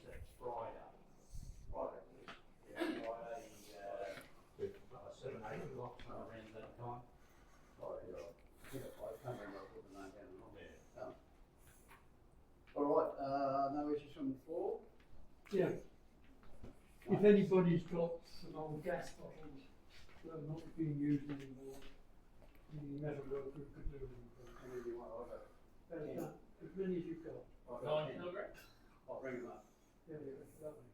that's Friday. Friday, yeah, Friday, 7, 8 o'clock, around that time. Friday, I can't remember, I put the name down and all. Yeah. All right, no issues from the floor? Yeah. If anybody's got some old gas bottles that are not being used anymore, the metal worker could do them. Any of you want to As many as you've got. 9 kilograms? I'll bring them up. Yeah, lovely.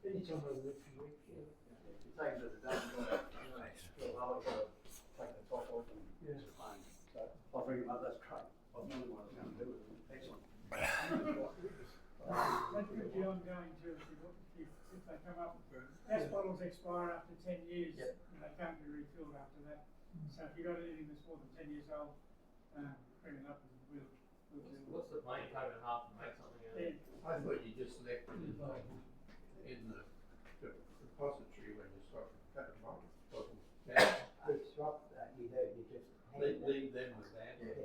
Any time over the next few weeks, yeah. You take them to the dump, take the top off and Yeah. fine. So I'll bring them up, that's great. I was wondering what I was going to do with them. Excellent. That's good, the ongoing Jersey, if they come up, gas bottles expire after 10 years, Yep. and they can't be refilled after that. So if you've got anything that's more than 10 years old, bring it up and we'll do it. What's the plan, cut it in half and make something out of it? Yeah. I thought you just left it in the repository when you start cutting them off. It's not that you do, you just hand them. Leave them with that. Yeah.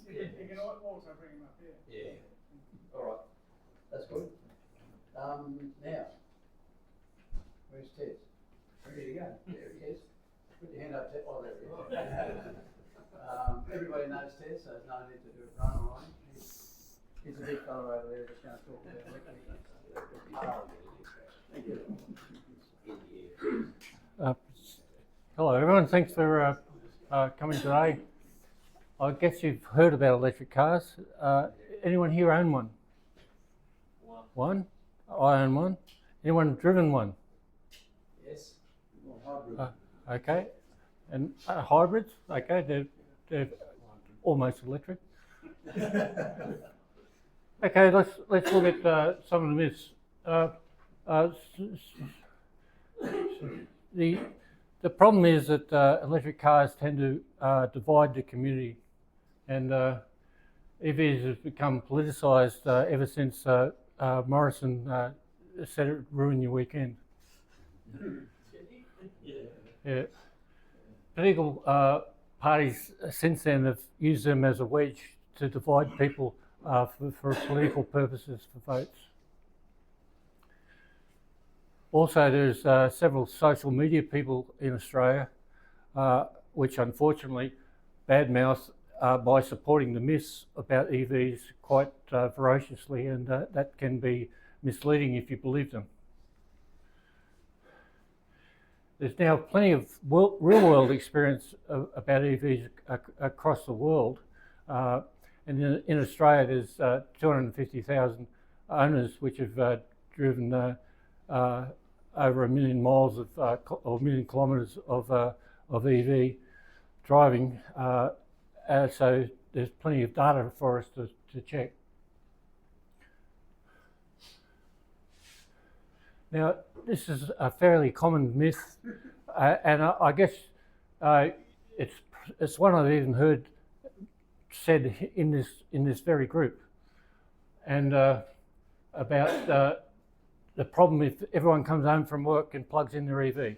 You can also bring them up here. Yeah. All right, that's good. Now, where's Ted? Ready to go? There he is. Put your hand up, Ted. Oh, there he is. Everybody knows Ted, so there's no need to do it run on. He's a big fellow over there just going to talk about Thank you. Hello everyone, thanks for coming today. I guess you've heard about electric cars. Anyone here own one? One? I own one. Anyone driven one? Yes. Okay. And hybrids? Okay, they're almost electric. Okay, let's look at some of the myths. The problem is that electric cars tend to divide the community, and EVs have become politicised ever since Morrison said it would ruin your weekend. Yeah. Political parties since then have used them as a wedge to divide people for political purposes, for votes. Also, there's several social media people in Australia which unfortunately badmouth by supporting the myths about EVs quite ferociously, and that can be misleading if you believe them. There's now plenty of real-world experience about EVs across the world, and in Australia there's 250,000 owners which have driven over 1 million miles of, or 1 million kilometres of EV driving, so there's plenty of data for us to check. Now, this is a fairly common myth, and I guess it's one I've even heard said in this very group, and about the problem if everyone comes home from work and plugs in their EV.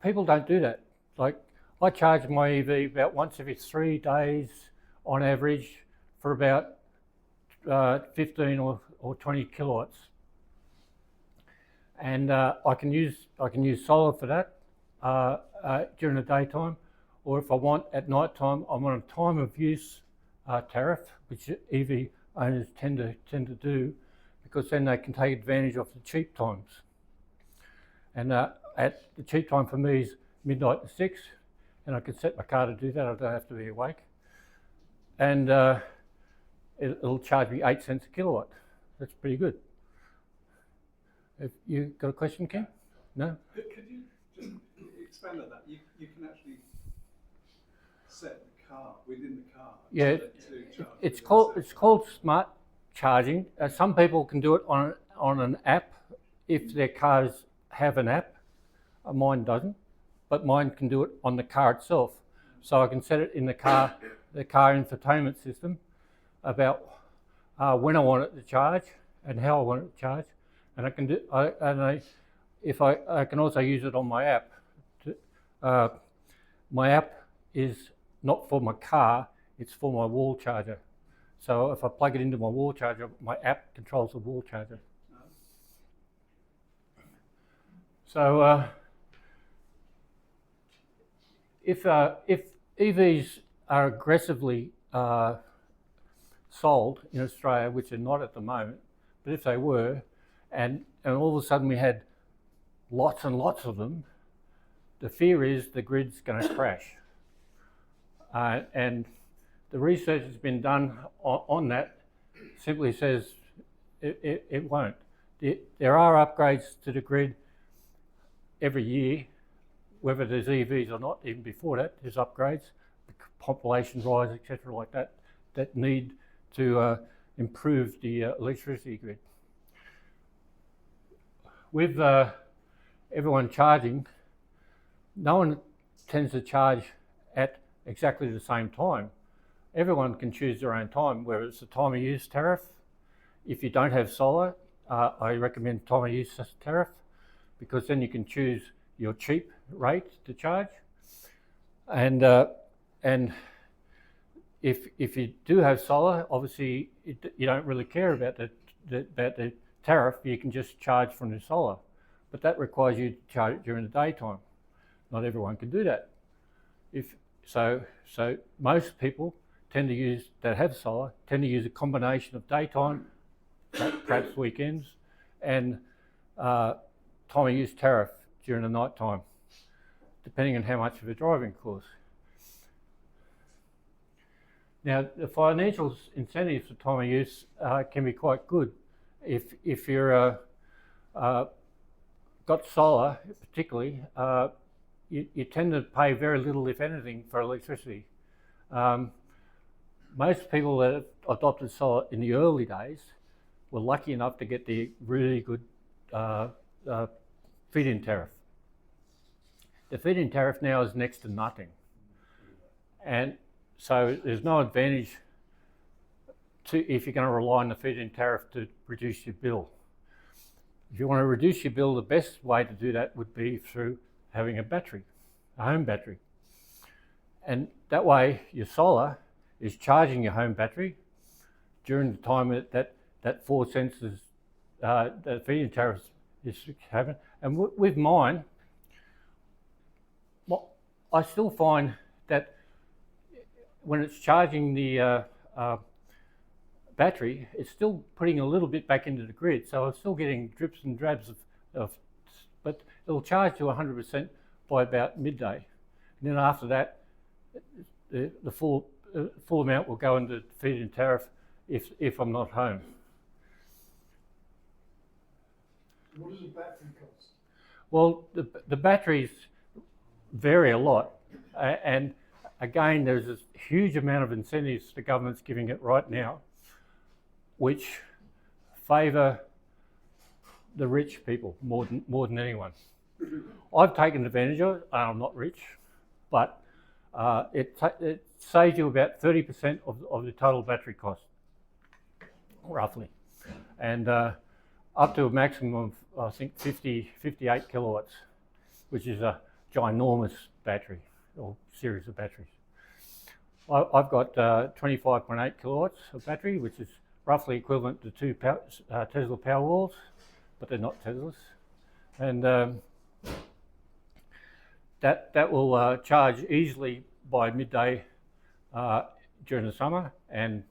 People don't do that. Like, I charge my EV about once every 3 days on average for about 15 or 20 kilowatts, and I can use solar for that during the daytime, or if I want at night time, I'm on a time of use tariff, which EV owners tend to do, because then they can take advantage of the cheap times. And at the cheap time for me is midnight to 6, and I can set my car to do that. I don't have to be awake, and it'll charge me 8 cents a kilowatt. That's pretty good. Have you got a question, Ken? No? Could you just expand on that? You can actually set the car within the car. Yeah, to charge it's called smart charging. Some people can do it on an app if their cars have an app. Mine doesn't, but mine can do it on the car itself. So I can set it in the car infotainment system about when I want it to charge and how I want it to charge, and I can do. I can also use it on my app. My app is not for my car; It's for my wall charger. So if I plug it into my wall charger, my app controls the wall charger. So if EVs are aggressively sold in Australia, which they're not at the moment, but if they were, and all of a sudden we had lots and lots of them, the fear is the grid's going to crash. And the research that's been done on that simply says it won't. There are upgrades to the grid every year, whether there's EVs or not. Even before that, there's upgrades, population rise, etc., like that, that need to improve the electricity grid. With everyone charging, no one tends to charge at exactly the same time. Everyone can choose their own time, whether it's a time of use tariff. If you don't have solar, I recommend time of use tariff, because then you can choose your cheap rate to charge. And if you do have solar, obviously you don't really care about the tariff. You can just charge from the solar, but that requires you to charge it during the daytime. Not everyone can do that. So most people that have solar tend to use a combination of daytime, perhaps weekends, and time of use tariff during the night time, depending on how much of a driving course. Now, the financial incentives for time of use can be quite good. If you're got solar, particularly, you tend to pay very little, if anything, for electricity. Most people that adopted solar in the early days were lucky enough to get the really good feed-in tariff. The feed-in tariff now is next to nothing, and so there's no advantage if you're going to rely on the feed-in tariff to reduce your bill. If you want to reduce your bill, the best way to do that would be through having a battery, a home battery. And that way your solar is charging your home battery during the time that 4 cents is, the feed-in tariff is having. And with mine, I still find that when it's charging the battery, it's still putting a little bit back into the grid. So I'm still getting drips and drabs but it'll charge to 100% by about midday. And then after that, the full amount will go into feed-in tariff if I'm not home. What does the battery cost? Well, the batteries vary a lot, and again, there's this huge amount of incentives the government's giving it right now, which favour the rich people more than anyone. I've taken advantage of it. I'm not rich, but it saves you about 30% of the total battery cost, roughly, and up to a maximum of, I think, 58 kilowatts, which is a ginormous battery or series of batteries. I've got 25.8 kilowatts of battery, which is roughly equivalent to 2 Tesla Powerwalls, but they're not Teslas. And that will charge easily by midday during the summer, and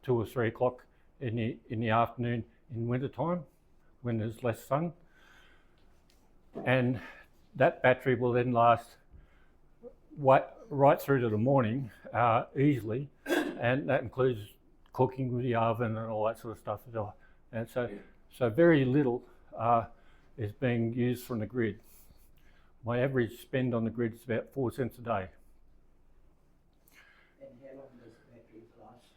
2 or 3 o'clock in the afternoon in winter time when there's less sun. And that battery will then last right through to the morning easily, and that includes cooking with the oven and all that sort of stuff as well. And so very little is being used from the grid. My average spend on the grid is about 4 cents a day. And how long does the batteries last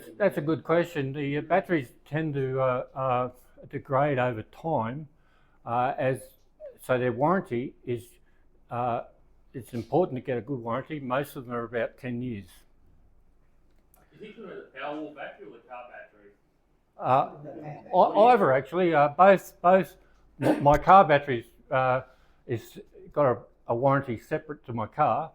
for? That's a good question. The batteries tend to degrade over time, so their warranty is. It's important to get a good warranty. Most of them are about 10 years. Is he talking about the Powerwall battery or the car battery? Either actually, both. My car battery's is got a warranty separate to my car,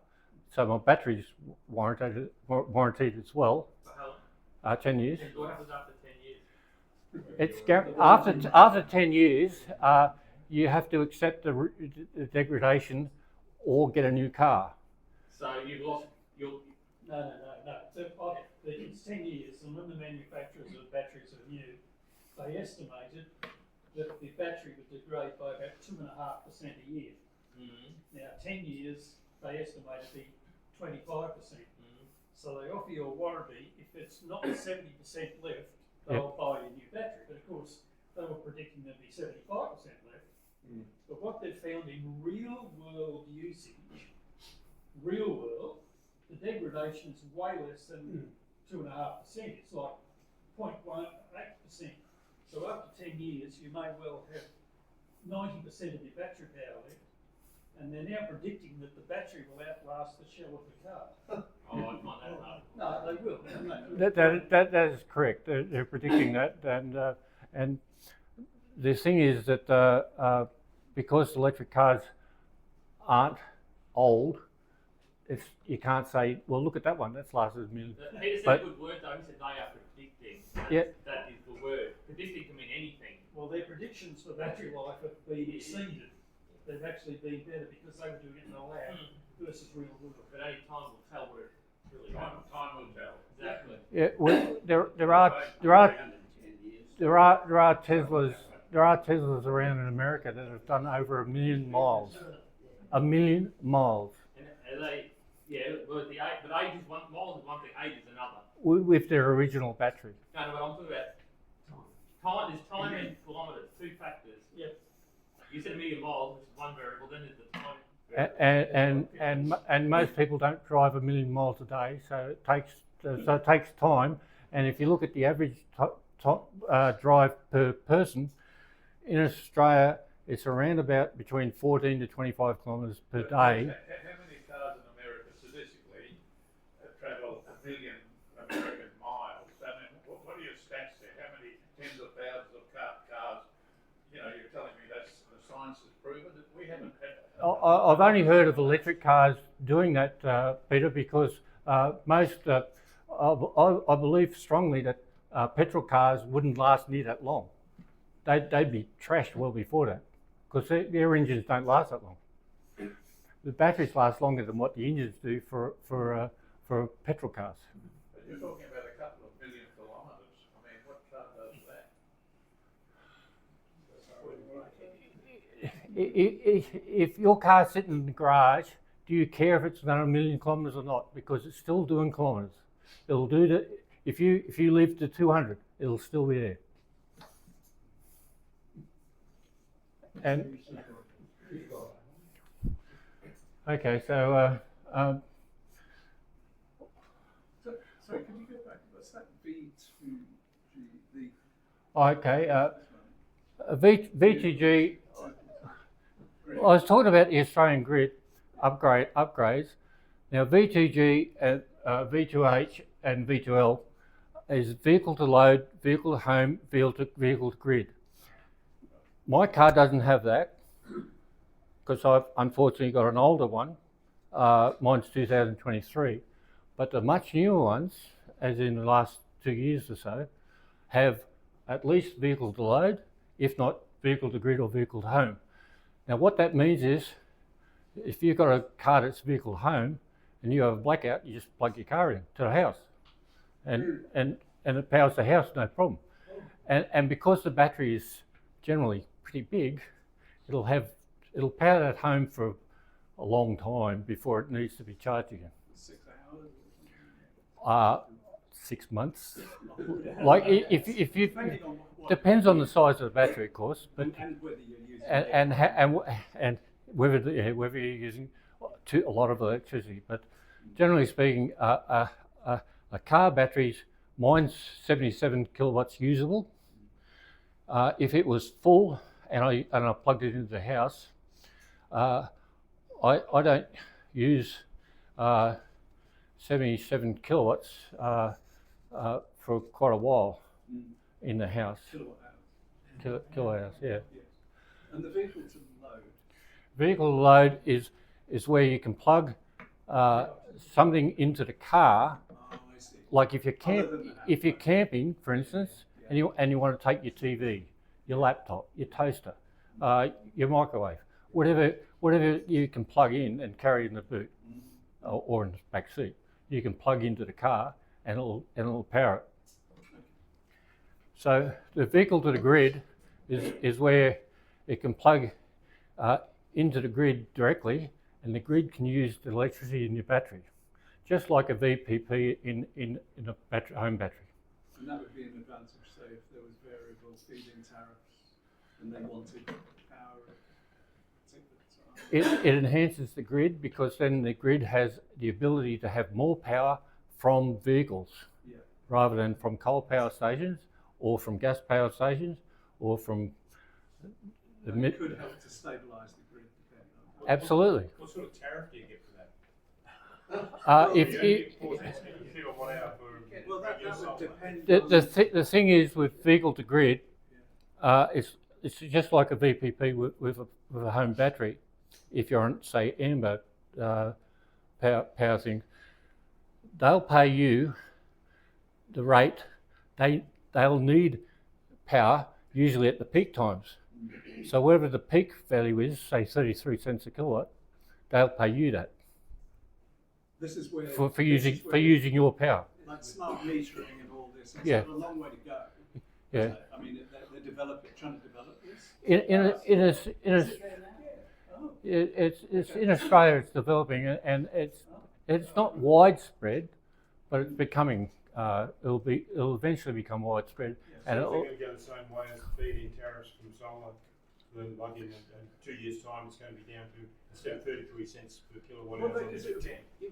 so my battery's warranted as well. For how long? 10 years. And what happens after 10 years? It's after 10 years, you have to accept the degradation or get a new car. So you've lost your. No. So, it's 10 years, and when the manufacturers of batteries are new, they estimated that the battery would degrade by about 2.5% a year. Mm-hmm. Now, 10 years, they estimate to be 25%. Mm-hmm. So they offer you a warranty. If it's not 70% left, they'll buy you a new battery. But of course, they were predicting there'd be 75% left. But what they've found in real world usage, the degradation is way less than 2.5%. It's like 0.18%. So after 10 years, you may well have 90% of your battery power left. And they're now predicting that the battery will outlast the shell of the car. Oh, I find that hard. No, they will. That is correct. They're predicting that, and the thing is that because electric cars aren't old, you can't say, well, look at that one, that's lasted a million. Peter said But- a good word though. He said they are predicting. Yeah. That is the word. Predicting can mean anything. Well, their predictions for battery life have been exceeded. They've actually been better because they were doing it in the lab versus real world. But only time will tell where it's really Time will tell. Exactly. Yeah, well, there are Teslas around in America that have done over 1 million miles. 1 million miles And they, well, but age is one, miles is one thing, age is another. with their original battery. No, but I'm talking about time. There's time and kilometres, two factors. Yep. You said 1 million miles, which is one variable, then there's the time. And most people don't drive 1 million miles a day, so it takes time. And if you look at the average drive per person in Australia, it's around about between 14 to 25 kilometres per day. How many cars in America statistically travel 1 million American miles? I mean, what are your stats there? How many tens of thousands of cars? You know, you're telling me that's the science has proven that we haven't had. I've only heard of electric cars doing that, Peter, because most, I believe strongly that petrol cars wouldn't last near that long. They'd be trashed well before that, because their engines don't last that long. The batteries last longer than what the engines do for petrol cars. But you're talking about a couple of million kilometres. I mean, what car does that? If your car's sitting in the garage, do you care if it's done 1 million kilometres or not? Because it's still doing kilometres. It'll do the, if you live to 200, it'll still be there. And okay, so Sorry, can you go back? What's that V2G? okay, V2G. I was talking about the Australian grid upgrades. Now V2G, V2H, and V2L is vehicle to load, vehicle to home, vehicle to grid. My car doesn't have that because I've unfortunately got an older one. Mine's 2023, but the much newer ones, as in the last 2 years or so, have at least vehicle to load, if not vehicle to grid or vehicle to home. Now what that means is, if you've got a car that's vehicle to home and you have a blackout, you just plug your car in to the house, and it powers the house, no problem. And because the battery is generally pretty big, it'll power that home for a long time before it needs to be charged again. 6 hours? 6 months. Like if you Depending on what, depends on the size of the battery, of course, but and whether you're using and whether you're using a lot of electricity. But generally speaking, a car battery's, mine's 77 kilowatts usable. If it was full and I plugged it into the house, I don't use 77 kilowatts for quite a while in the house. Kilowatt hours, yeah. Yes. And the vehicle to load. Vehicle to load is where you can plug something into the car, Oh, I see. like if Other than that, if you're okay. camping, for instance, Yeah. and you want to take your TV, your laptop, your toaster, your microwave, whatever you can plug in and carry in the boot or in the back seat, you can plug into the car and it'll power it. So the vehicle to the grid is where it can plug into the grid directly, and the grid can use the electricity in your battery, just like a VPP in a home battery. And that would be an advantage, say, if there was variable feed-in tariffs and they wanted power at particular time. It enhances the grid because then the grid has the ability to have more power from vehicles rather than from coal power stations or from gas power stations or from the And it could help to stabilise the grid depending on Absolutely. What sort of tariff do you get for that? Well, that would depend. the thing is with vehicle to grid, it's just like a VPP with a home battery. If you're on, say, Amber power thing, they'll pay you the rate. They'll need power usually at the peak times. So whatever the peak value is, say 33 cents a kilowatt, they'll pay you that This is where for using your power. like smart metering and all this. It's Yeah. got a long way to go. Yeah. I mean, they're trying to develop this. It's in Australia. It's developing, and it's not widespread, but it's becoming. It'll eventually become widespread. And So they're going to go the same way as feed-in tariffs from solar. Like in 2 years' time, it's going to be down to, instead of 33 cents per kilowatt Well, hour, it it's 10.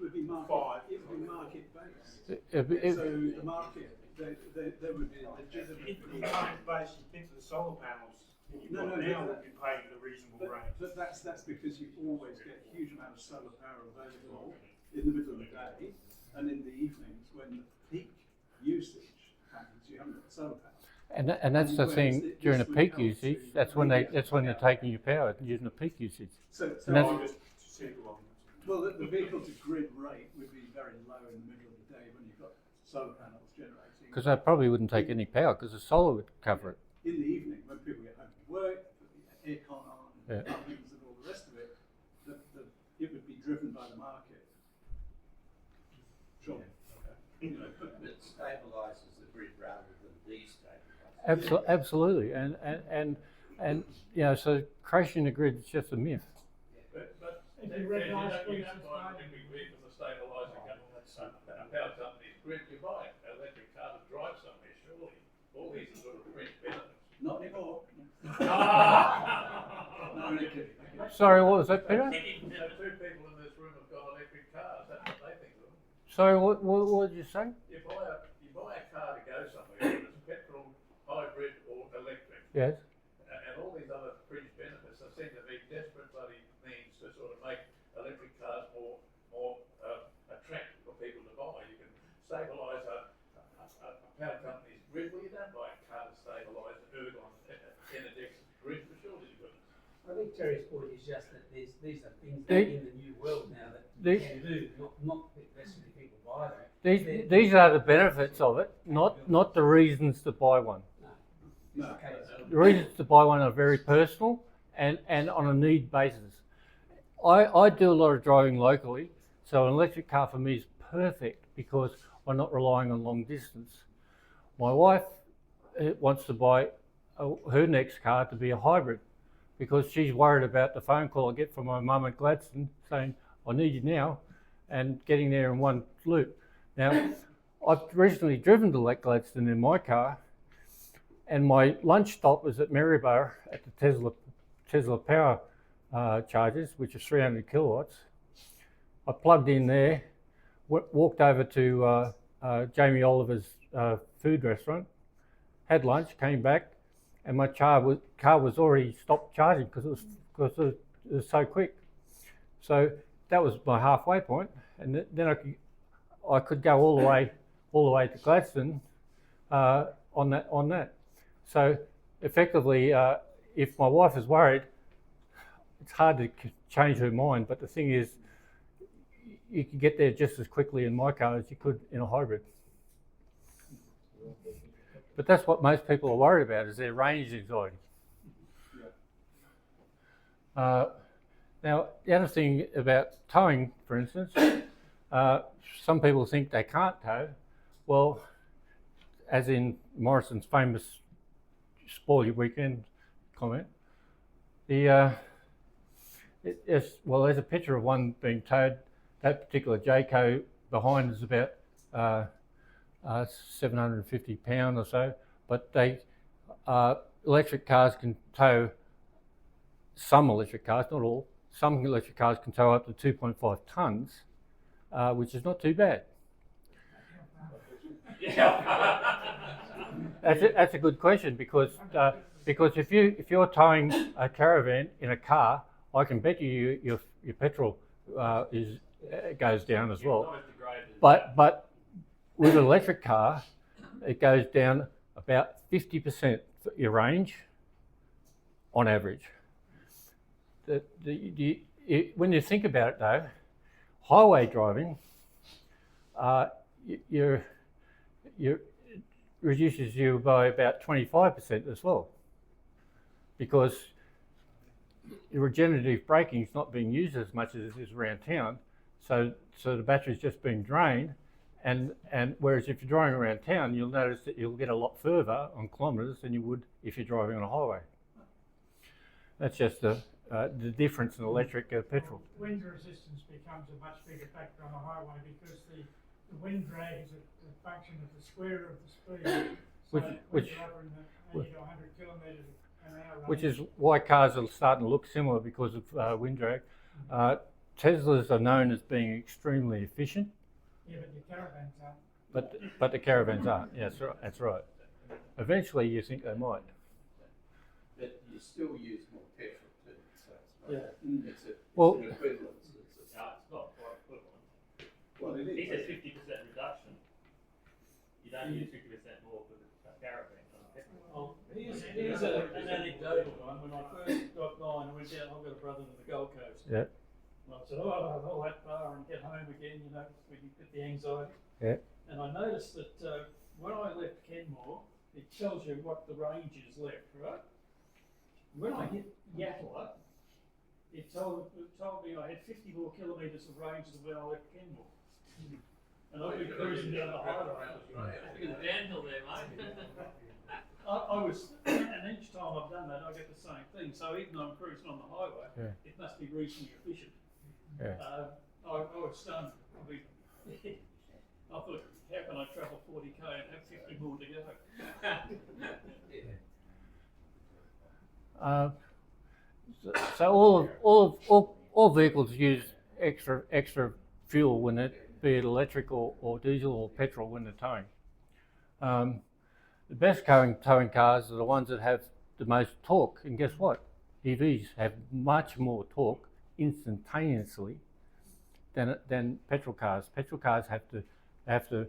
would be market. It would be market based. So the market, they would be legitimate. If you can't base into the solar panels, you've got now would be paying the reasonable rate. But that's because you always get a huge amount of solar power available in the middle of the day and in the evenings when the peak usage happens. You haven't got solar power. And that's the thing during the peak usage. That's when they're taking your power using the peak usage. So And that's- I'm just simple on that. well, the vehicle to grid rate would be very low in the middle of the day when you've got solar panels generating. Because they probably wouldn't take any power because the solar would cover it. In the evening, when people get home from work, put the aircon on, Yeah. ovens and all the rest of it, it would be driven by the market. Sure. You know, but It stabilises the grid rather than destabilises. Absolutely, and you know, so crashing the grid is just a myth. But If you read last you week's don't buy electric vehicles to stabilise a power company's grid, you buy an electric car to drive somewhere, surely. All these are sort of fringe benefits. not anymore. No, only kidding. Sorry, what was that, Peter? You know, 2 people in this room have got electric cars, that's what they think of them. Sorry, what did you say? You buy a car to go somewhere, whether it's petrol, hybrid or electric, Yes. and all these other fringe benefits, there seem to be desperate bloody means to sort of make electric cars more attractive for people to buy. You can stabilise a power company's grid. Well, you don't buy a car to stabilise an Ergon Energex grid, for sure, you couldn't. I think Terry's point is just that these are things that They- in the new world now that they- you can do, not necessarily people buy them. These are the benefits of it, not the reasons to buy one. It's the case. The reasons to buy one are very personal and on a need basis. I do a lot of driving locally, so an electric car for me is perfect because I'm not relying on long distance. My wife wants to buy her next car to be a hybrid because she's worried about the phone call I get from my mum at Gladstone saying, I need you now, and getting there in one loop. Now, I've recently driven to Gladstone in my car, and my lunch stop was at Maryborough at the Tesla power chargers, which is 300 kilowatts. I plugged in there, walked over to Jamie Oliver's food restaurant, had lunch, came back, and my car was already stopped charging because it was so quick. So that was my halfway point, and then I could go all the way to Gladstone on that. So effectively, if my wife is worried, it's hard to change her mind. But the thing is, you can get there just as quickly in my car as you could in a hybrid. But that's what most people are worried about, is their range anxiety. Now, the other thing about towing, for instance, some people think they can't tow. Well, as in Morrison's famous spoil your weekend comment, there's a picture of one being towed. That particular Jayco behind is about 750 pounds or so, but electric cars can tow, some electric cars, not all, some electric cars can tow up to 2.5 tonnes, which is not too bad. That's a good question, because if you're towing a caravan in a car, I can bet you your petrol goes down as well. But with an electric car, it goes down about 50% for your range on average. When you think about it though, highway driving, it reduces you by about 25% as well, because regenerative braking is not being used as much as it is around town, so the battery's just being drained, and whereas if you're driving around town, you'll notice that you'll get a lot further on kilometres than you would if you're driving on a highway. That's just the difference in electric petrol. Wind resistance becomes a much bigger factor on the highway, because the wind drag is a function of the square of the speed. So Which you're up in the 80 to 100 kilometres an hour which range. is why cars are starting to look similar, because of wind drag. Teslas are known as being extremely efficient, Yeah, but your caravans aren't. but the caravans aren't. Yeah, that's right. Eventually, you think they might. But you still use more petrol too, so it's an equivalence. It's not quite equivalent. Well, it He is. says 50% reduction. You don't use 50% more for the caravan. Well, here's an anecdotal one. When I first got mine, I went down, I've got a brother to the Gold Coast. Yeah. And I said, I'll go that far and get home again, when you get the anxiety. Yeah. And I noticed that when I left Kenmore, it tells you what the range is left, right? When I hit Yatala, it told me I had 50 more kilometres of range than when I left Kenmore. And I've been cruising down the highway. There's a downhill there, mate. I was, and each time I've done that, I get the same thing. So even though I'm cruising on the highway, it must be reasonably efficient. Yeah. I was stunned. I thought, how can I travel 40k and have 50 more to go? So all vehicles use extra fuel, when be it electric or diesel or petrol, when they're towing. The best towing cars are the ones that have the most torque, and guess what? EVs have much more torque instantaneously than petrol cars. Petrol cars have to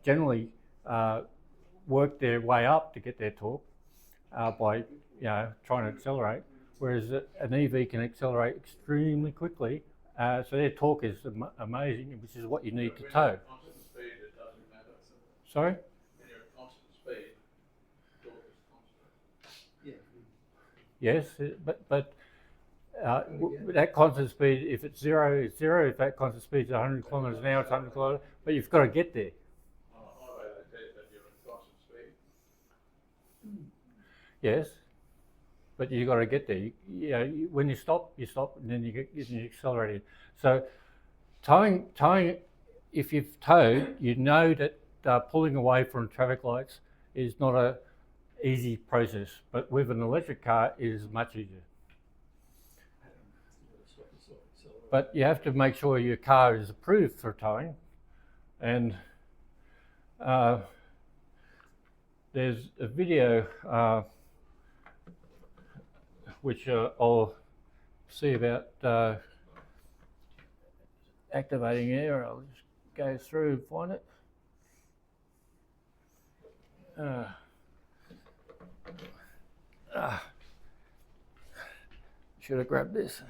generally work their way up to get their torque by trying to accelerate, whereas an EV can accelerate extremely quickly. So their torque is amazing, which is what you need to tow. Constant speed, it doesn't matter. Sorry? When you're at constant speed, torque is constant. Yes, but that constant speed, if it's zero, it's zero. If that constant speed is 100 kilometres an hour, it's 100 kilometres. But you've got to get there. On a highway, they tell you that you're at constant speed. Yes, but you've got to get there. When you stop, and then you accelerate. So towing. If you've towed, you know that pulling away from traffic lights is not a easy process. But with an electric car, it is much easier. But you have to make sure your car is approved for towing, and there's a video which I'll see about activating air. I'll just go through and find it. Should have grabbed this.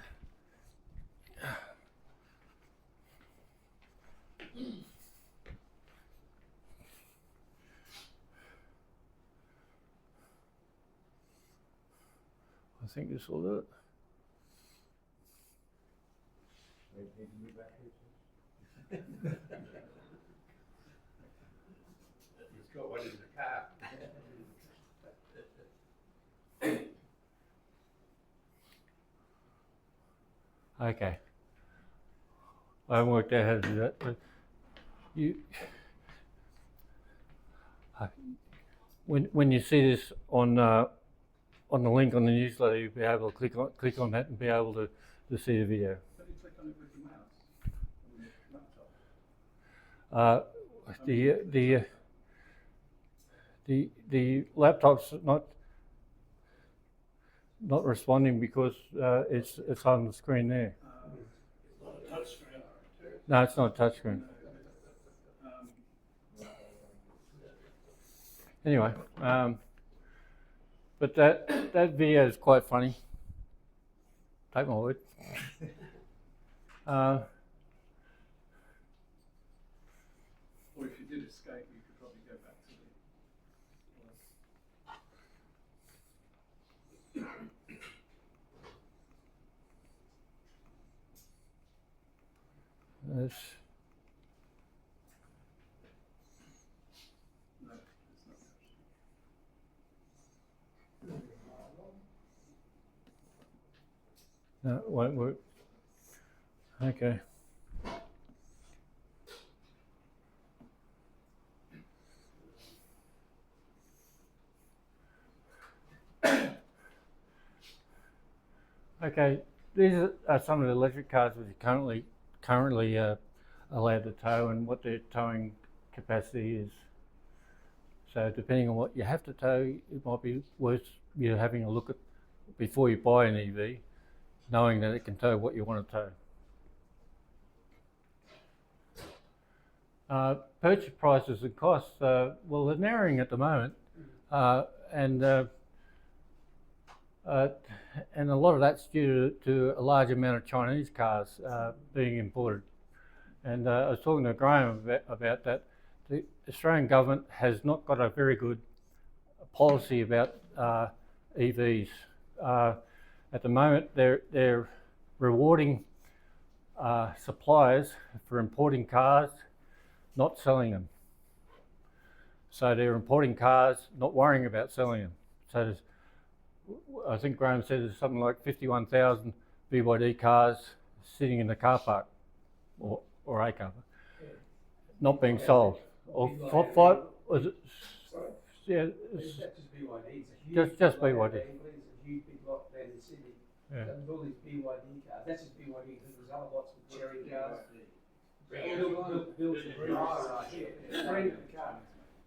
I think this will do it. He's got one in the car. Okay. I haven't worked out how to do that, but when you see this on the link on the newsletter, you'll be able to click on that and be able to see the video. How do you click on it with your mouse on the laptop? The laptop's not responding because it's on the screen there. It's not a touch screen. No, it's not a touch screen. Anyway, but that video is quite funny. Take my word. Or if you did escape, you could probably go back to the. It's, No, it's not touch. no, it won't work. Okay. Okay, these are some of the electric cars which are currently allowed to tow and what their towing capacity is. So depending on what you have to tow, it might be worth you having a look at before you buy an EV, knowing that it can tow what you want to tow. Purchase prices and costs, well, they're narrowing at the moment, and a lot of that's due to a large amount of Chinese cars being imported. And I was talking to Graham about that. The Australian government has not got a very good policy about EVs. At the moment, they're rewarding suppliers for importing cars, not selling them. So they're importing cars, not worrying about selling them. So I think Graham said there's something like 51,000 BYD cars sitting in the car park, or a car park, not being sold. Or five, was it? Sorry? Yeah, It's not just BYD, it's a huge just lot BYD. down in England, it's a huge big lot down in Sydney. Yeah. There's all these BYD cars, that's just BYD, because there's other lots with Cherry cars. Built brand of car.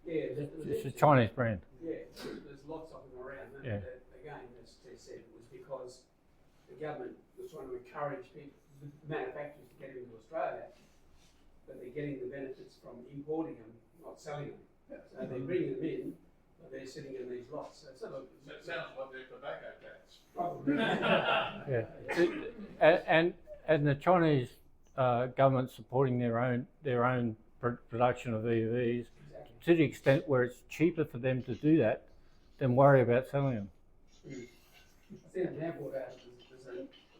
Yeah, It's a Chinese brand. yeah, there's lots of them around. And Yeah. Again, as Tess said, it was because the government was trying to encourage people, the manufacturers to get into Australia, but they're getting the benefits from importing them, not selling them. So they're bringing them in, but they're sitting in these lots. So it's sort of, So it sounds like their tobacco tax. probably. Yeah, and the Chinese government supporting their own production of EVs Exactly. to the extent where it's cheaper for them to do that than worry about selling them. I've seen an example about there's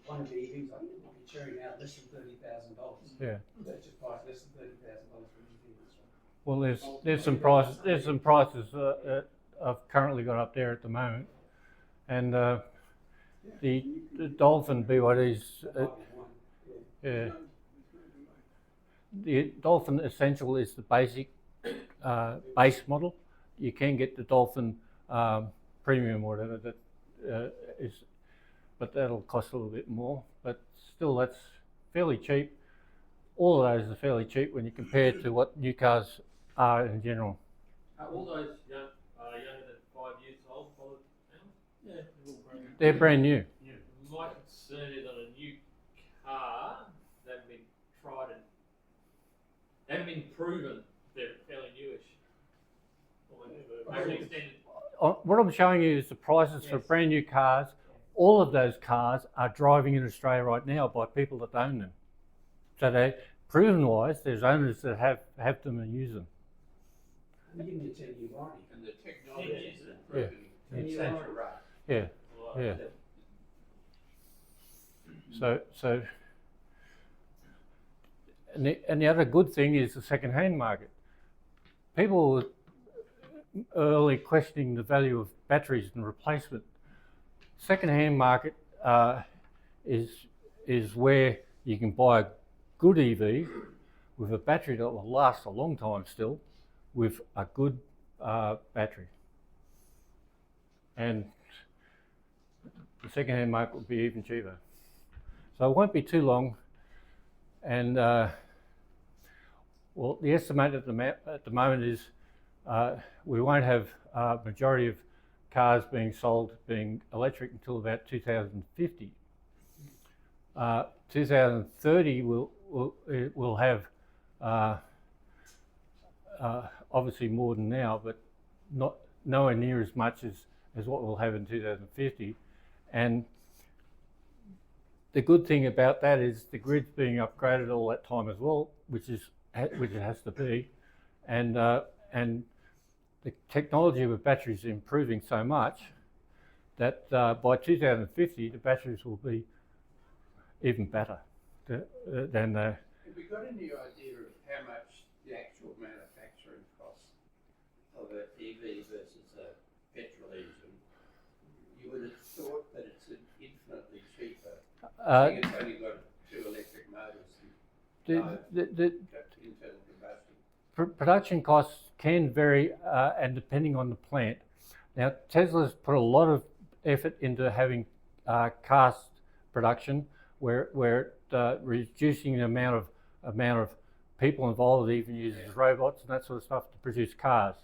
one of the EVs, I think it might be Cherry now, less than $30,000. Yeah. That's just price less than $30,000 for an EV in Australia. Well, there's some prices I've currently got up there at the moment, and the Dolphin BYDs. That might be one, yeah. Yeah. The Dolphin Essential is the basic base model. You can get the Dolphin Premium, or whatever that is, but that'll cost a little bit more. But still, that's fairly cheap. All of those are fairly cheap when you compare it to what new cars are in general. All those younger than 5 years old, followed now? Yeah, they're all brand new. They're brand new. My concern is on a new car, they haven't been tried and they haven't been proven they're fairly newish. Or maybe extended. What I'm showing you is the prices for brand new cars. All of those cars are driving in Australia right now by people that own them. So proven wise, there's owners that have them and use them. We give you 10-year warranty. And the technology is Yeah. improving. 10-year warranty. Yeah, yeah. So, and the other good thing is the second-hand market. People were early questioning the value of batteries and replacement. Second-hand market is where you can buy a good EV with a battery that will last a long time still, with a good battery. And the second-hand market will be even cheaper. So it won't be too long. And well, the estimate at the moment is we won't have majority of cars being sold being electric until about 2050. 2030 we'll have obviously more than now, but nowhere near as much as what we'll have in 2050. And the good thing about that is the grid's being upgraded all that time as well, which it has to be, and the technology of batteries is improving so much that by 2050 the batteries will be even better than Have we got any idea of how much the actual manufacturing cost of an EV versus a petrol engine? You would have thought that it's infinitely cheaper. Seeing it's only got 2 electric motors and internal combustion. Production costs can vary, and depending on the plant. Now, Tesla's put a lot of effort into having cast production, where reducing the amount of people involved. It even uses robots and that sort of stuff to produce cars.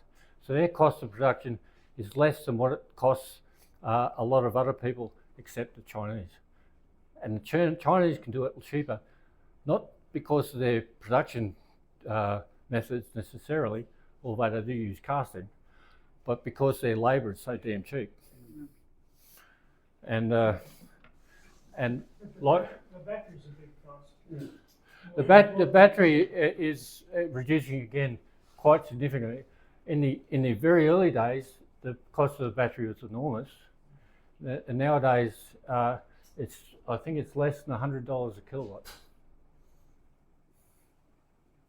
So their cost of production is less than what it costs a lot of other people, except the Chinese. And the Chinese can do it cheaper, not because of their production methods necessarily, although they do use casting, but because their labour is so damn cheap. And like The battery's a big cost. the battery is reducing again quite significantly. In the very early days, the cost of the battery was enormous, and nowadays I think it's less than $100 a kilowatt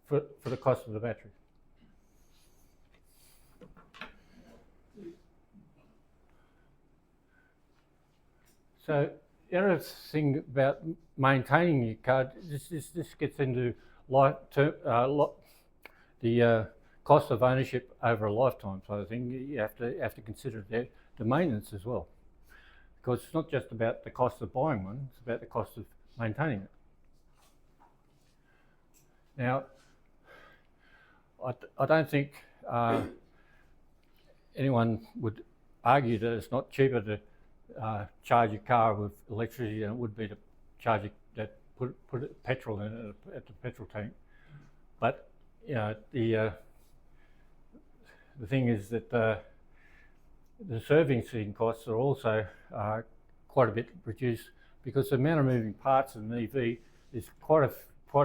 for the cost of the battery. So the other thing about maintaining your car, this gets into the cost of ownership over a lifetime sort of thing. You have to consider the maintenance as well, because it's not just about the cost of buying one; it's about the cost of maintaining it. Now, I don't think anyone would argue that it's not cheaper to charge a car with electricity than it would be to charge it, put petrol in it at the petrol tank. But you know, the thing is that the servicing costs are also quite a bit reduced, because the amount of moving parts in an EV is quite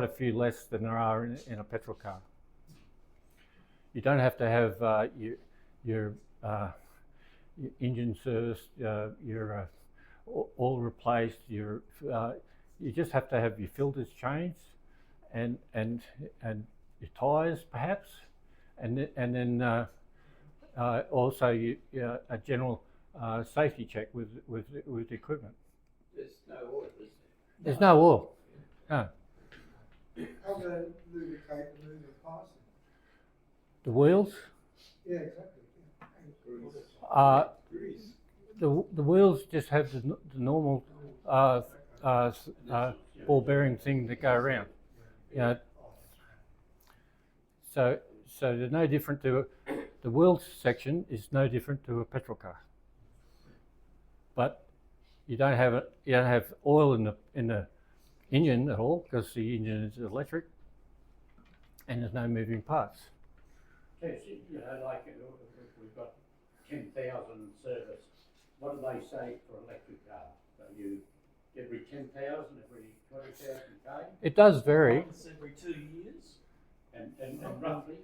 a few less than there are in a petrol car. You don't have to have your engine serviced, your oil replaced. You just have to have your filters changed, and your tyres perhaps, and then also a general safety check with the equipment. There's no oil, is there? There's no oil. No. How do they lubricate the moving parts? The wheels. Yeah, exactly. The wheels just have the normal ball bearing thing that go around. You know, so they're no different to the wheels section is no different to a petrol car. But you don't have oil in the engine at all, because the engine is electric, and there's no moving parts. Yes, you know, like we've got 10,000 service. What do they say for electric car? So you every 10,000, every 20,000 K? It does vary. Once every 2 years. And roughly,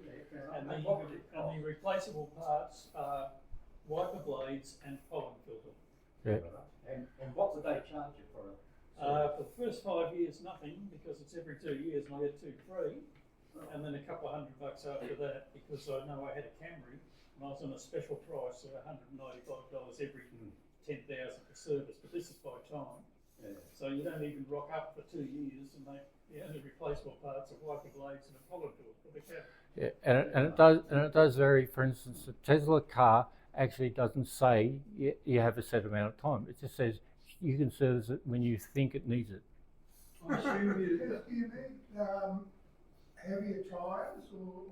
And and what would it the cost? replaceable parts are wiper blades and pollen filter. Yeah. And what would they charge you for it? For the first 5 years, nothing, because it's every 2 years and I get 2 free. And then a couple of $100 after that, because I know I had a Camry and I was on a special price of $195 every 10,000 for service, but this is by time. Yeah. So you don't even rock up for 2 years, and the only replaceable parts are wiper blades and a pollen filter for the cab. Yeah, and it does vary. For instance, the Tesla car actually doesn't say you have a set amount of time. It just says you can service it when you think it needs it. I assume do you need heavier tyres or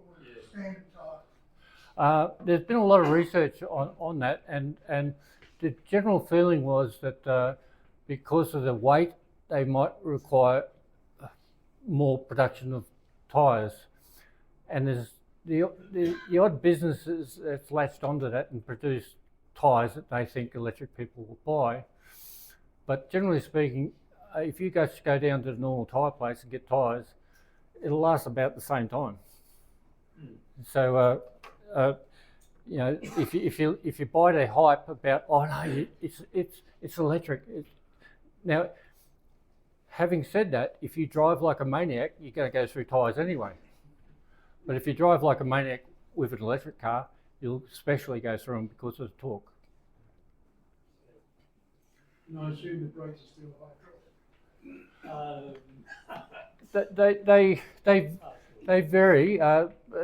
standard tyres? There's been a lot of research on that, and the general feeling was that because of the weight, they might require more production of tyres. And there's the odd businesses that's latched onto that and produce tyres that they think electric people will buy. But generally speaking, if you go down to the normal tyre place and get tyres, it'll last about the same time. So, you know, if you buy the hype about, oh no, it's electric. Now, having said that, if you drive like a maniac, you're going to go through tyres anyway. But if you drive like a maniac with an electric car, you'll especially go through them because of the torque. And I assume the brakes are still hydraulic. They vary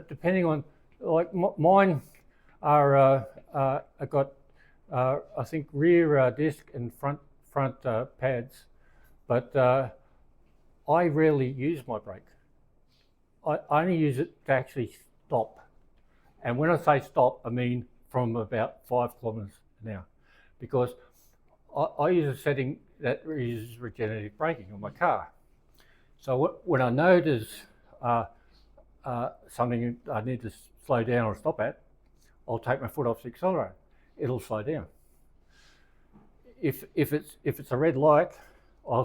depending on, like mine are I've got I think rear disc and front pads, but I rarely use my brake. I only use it to actually stop, and when I say stop, I mean from about 5 kilometres an hour, because I use a setting that uses regenerative braking on my car. So when I notice something I need to slow down or stop at, I'll take my foot off the accelerator. It'll slow down. If it's a red light, I'll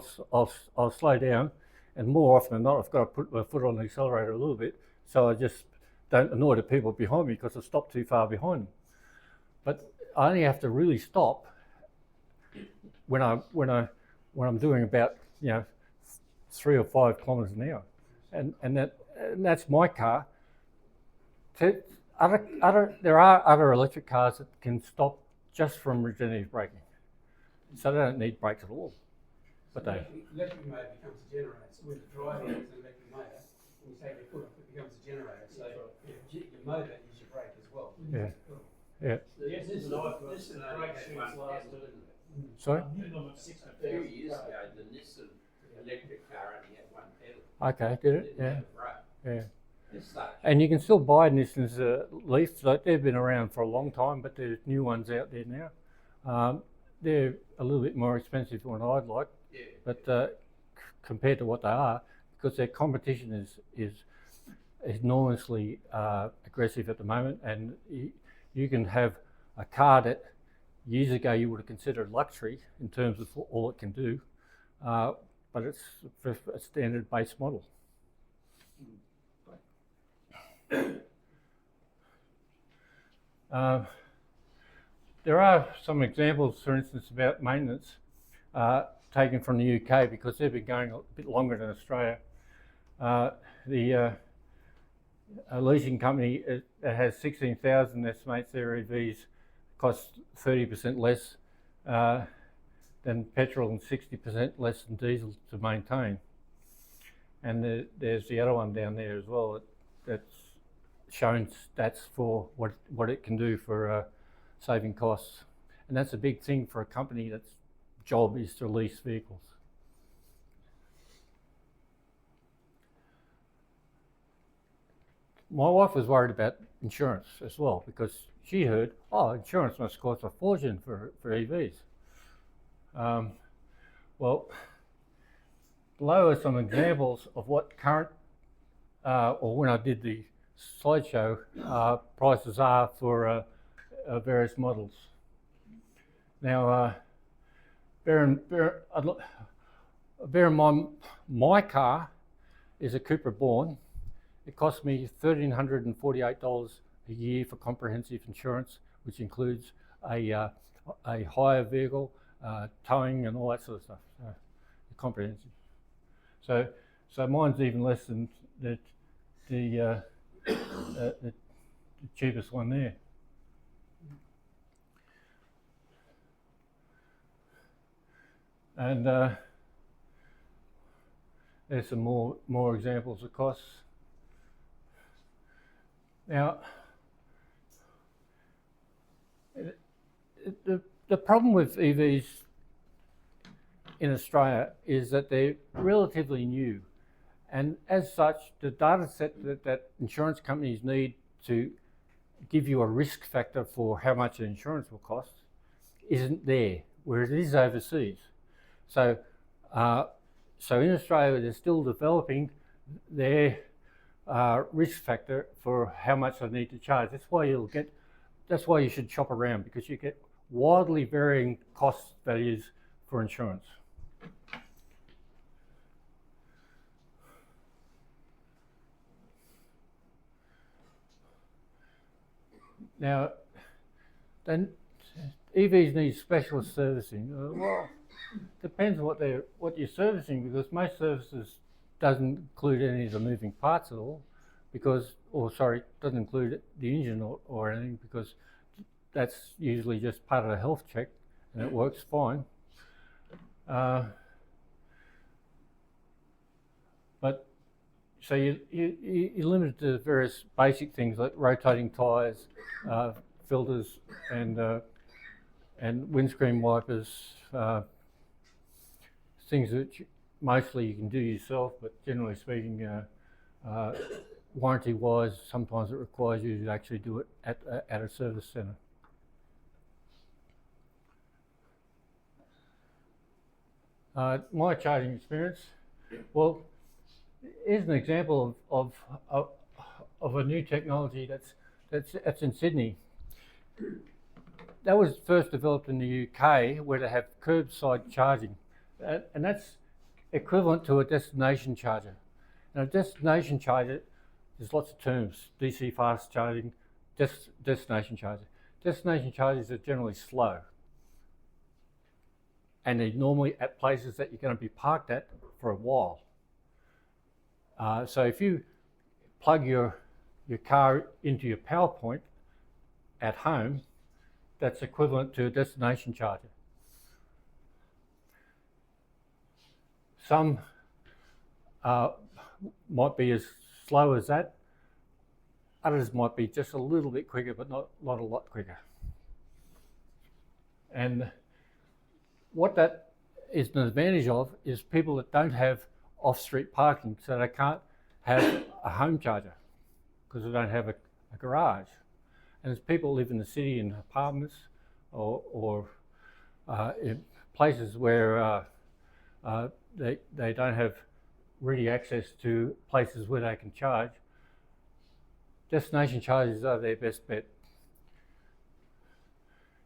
slow down, and more often than not, I've got to put my foot on the accelerator a little bit, so I just don't annoy the people behind me because I've stopped too far behind them. But I only have to really stop when I'm doing about 3 or 5 kilometres an hour, and that's my car. There are other electric cars that can stop just from regenerative braking, so they don't need brakes at all. But they Electric motor becomes a generator. So when you're driving it's an electric motor, when you take your foot off, it becomes a generator. So your motor is your brake as well. Yeah. Yes, this is brake shoes lasted. Sorry? A minimum of 60 A few years ago, the Nissan electric car only had one pedal. Okay, did it? Didn't Yeah. have a brake. Yeah. As such. And you can still buy Nissan's Leafs. Like, they've been around for a long time, but there's new ones out there now. They're a little bit more expensive than what I'd like, Yeah. but compared to what they are, because their competition is enormously aggressive at the moment, and you can have a car that years ago you would have considered luxury in terms of all it can do, but it's a standard base model. There are some examples, for instance, about maintenance taken from the UK, because they've been going a bit longer than Australia. The leasing company that has 16,000 estimates their EVs cost 30% less than petrol and 60% less than diesel to maintain. And there's the other one down there as well that's showing stats for what it can do for saving costs. And that's a big thing for a company that's job is to lease vehicles. My wife was worried about insurance as well, because she heard, oh, insurance must cost a fortune for EVs. Well, below are some examples of what current, or when I did the slideshow, prices are for various models. Now, bear in mind, my car is a Cooper Born. It cost me $1,348 a year for comprehensive insurance, which includes a hire vehicle, towing, and all that sort of stuff. So, comprehensive. So mine's even less than the cheapest one there. And there's some more examples of costs. Now, the problem with EVs in Australia is that they're relatively new, and as such, the data set that insurance companies need to give you a risk factor for how much an insurance will cost isn't there, where it is overseas. So in Australia, they're still developing their risk factor for how much they need to charge. That's why you should shop around, because you get wildly varying cost values for insurance. Now, then EVs need specialist servicing. Well, depends what you're servicing, because most services doesn't include any of the moving parts at all, doesn't include the engine or anything, because that's usually just part of the health check and it works fine. But so you're limited to various basic things like rotating tyres, filters, and windscreen wipers, things that mostly you can do yourself, but generally speaking, warranty-wise, sometimes it requires you to actually do it at a service centre. My charging experience, well, here's an example of a new technology that's in Sydney. That was first developed in the UK, where they have curbside charging, and that's equivalent to a destination charger. Now, a destination charger, there's lots of terms: DC fast charging, destination charger. Destination chargers are generally slow, and they're normally at places that you're going to be parked at for a while. So if you plug your car into your power point at home, that's equivalent to a destination charger. Some might be as slow as that. Others might be just a little bit quicker, but not a lot quicker. And what that is an advantage of is people that don't have off-street parking, so they can't have a home charger because they don't have a garage. And as people live in the city in apartments or in places where they don't have ready access to places where they can charge, destination chargers are their best bet.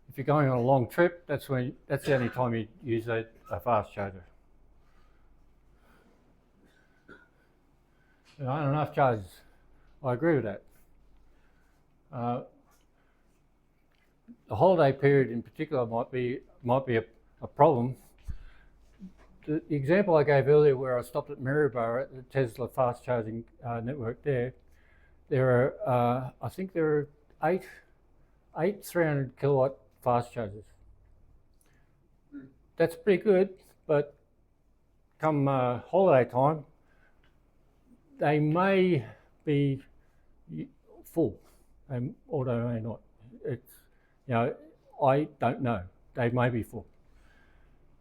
If you're going on a long trip, that's the only time you use a fast charger. There aren't enough chargers. I agree with that. The holiday period in particular might be a problem. The example I gave earlier, where I stopped at Maryborough at the Tesla fast charging network there are I think there are eight 300 kilowatt fast chargers. That's pretty good, but come holiday time, they may be full, or they may not. I don't know. They may be full.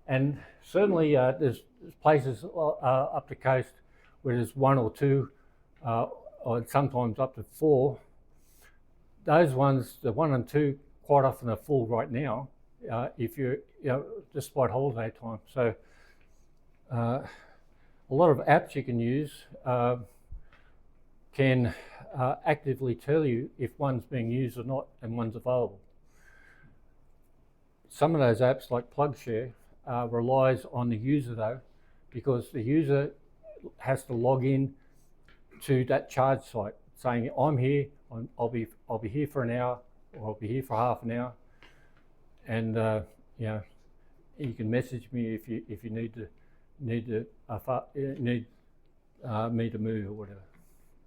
And certainly there's places up the coast where there's one or two, or sometimes up to four. Those ones, the 1 and 2, quite often are full right now, if you're, despite holiday time. So a lot of apps you can use can actively tell you if one's being used or not and one's available. Some of those apps, like PlugShare, relies on the user though because the user has to log in to that charge site, saying I'm here, I'll be here for an hour, or I'll be here for half an hour, and you know, you can message me if you need me to move or whatever.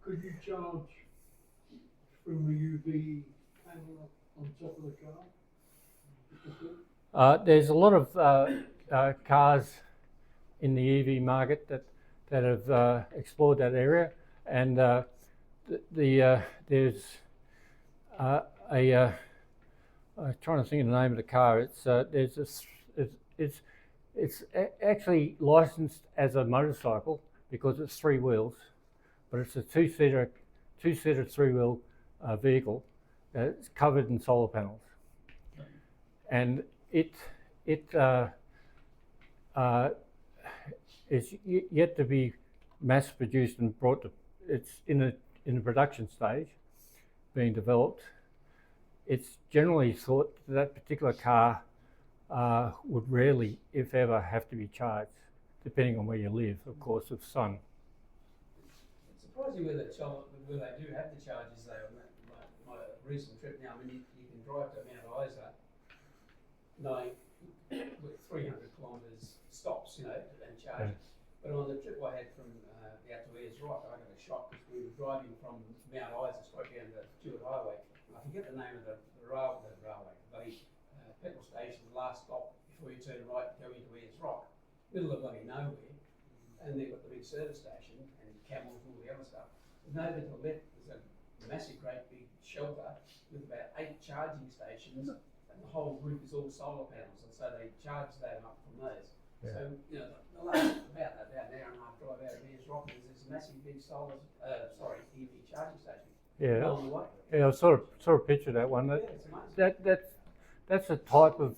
Could you charge from a UV panel on top of the car? There's a lot of cars in the EV market that have explored that area, and there's I'm trying to think of the name of the car. It's actually licensed as a motorcycle because it's 3 wheels, but it's a two-seater 3-wheel vehicle that's covered in solar panels, and it is yet to be mass produced and brought to. It's in the production stage, being developed. It's generally thought that particular car would rarely, if ever, have to be charged, depending on where you live, of course, with sun. It's surprising where they do have the charges though. On my recent trip now, I mean, you can drive to Mount Isa, knowing with 300 kilometres stops, you know, and charge. Yeah. But on the trip I had from out to Ayers Rock, I got a shock because we were driving from Mount Isa straight down to Stewart Highway. I forget the name of the petrol station, the last stop before you turn right to go into Ayers Rock, middle of bloody nowhere, and they've got the big service station and camels and all the other stuff. And over to the left there's a massive, great big shelter with about 8 charging stations, and the whole roof is all solar panels, and so they charge that up from those. Yeah. So, you know, the last about an hour and a half drive out of Ayers Rock, there's this massive big EV charging station. Yeah, Along the way. yeah, I sort of picture that one. That's a type of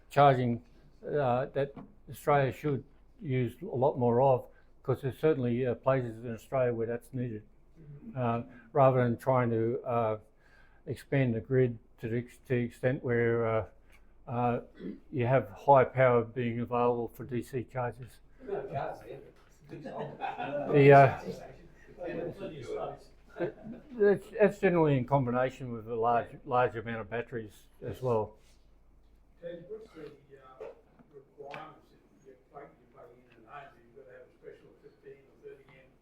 charging that Australia should use a lot more of, because there's certainly places in Australia where that's needed, rather than trying to expand the grid to the extent where you have high power being available for DC charges. No cars here. That's generally in combination with a large amount of batteries as well. Ted, what's the requirements if you're plugging in an home? You've got to have a special 15 or 30 amp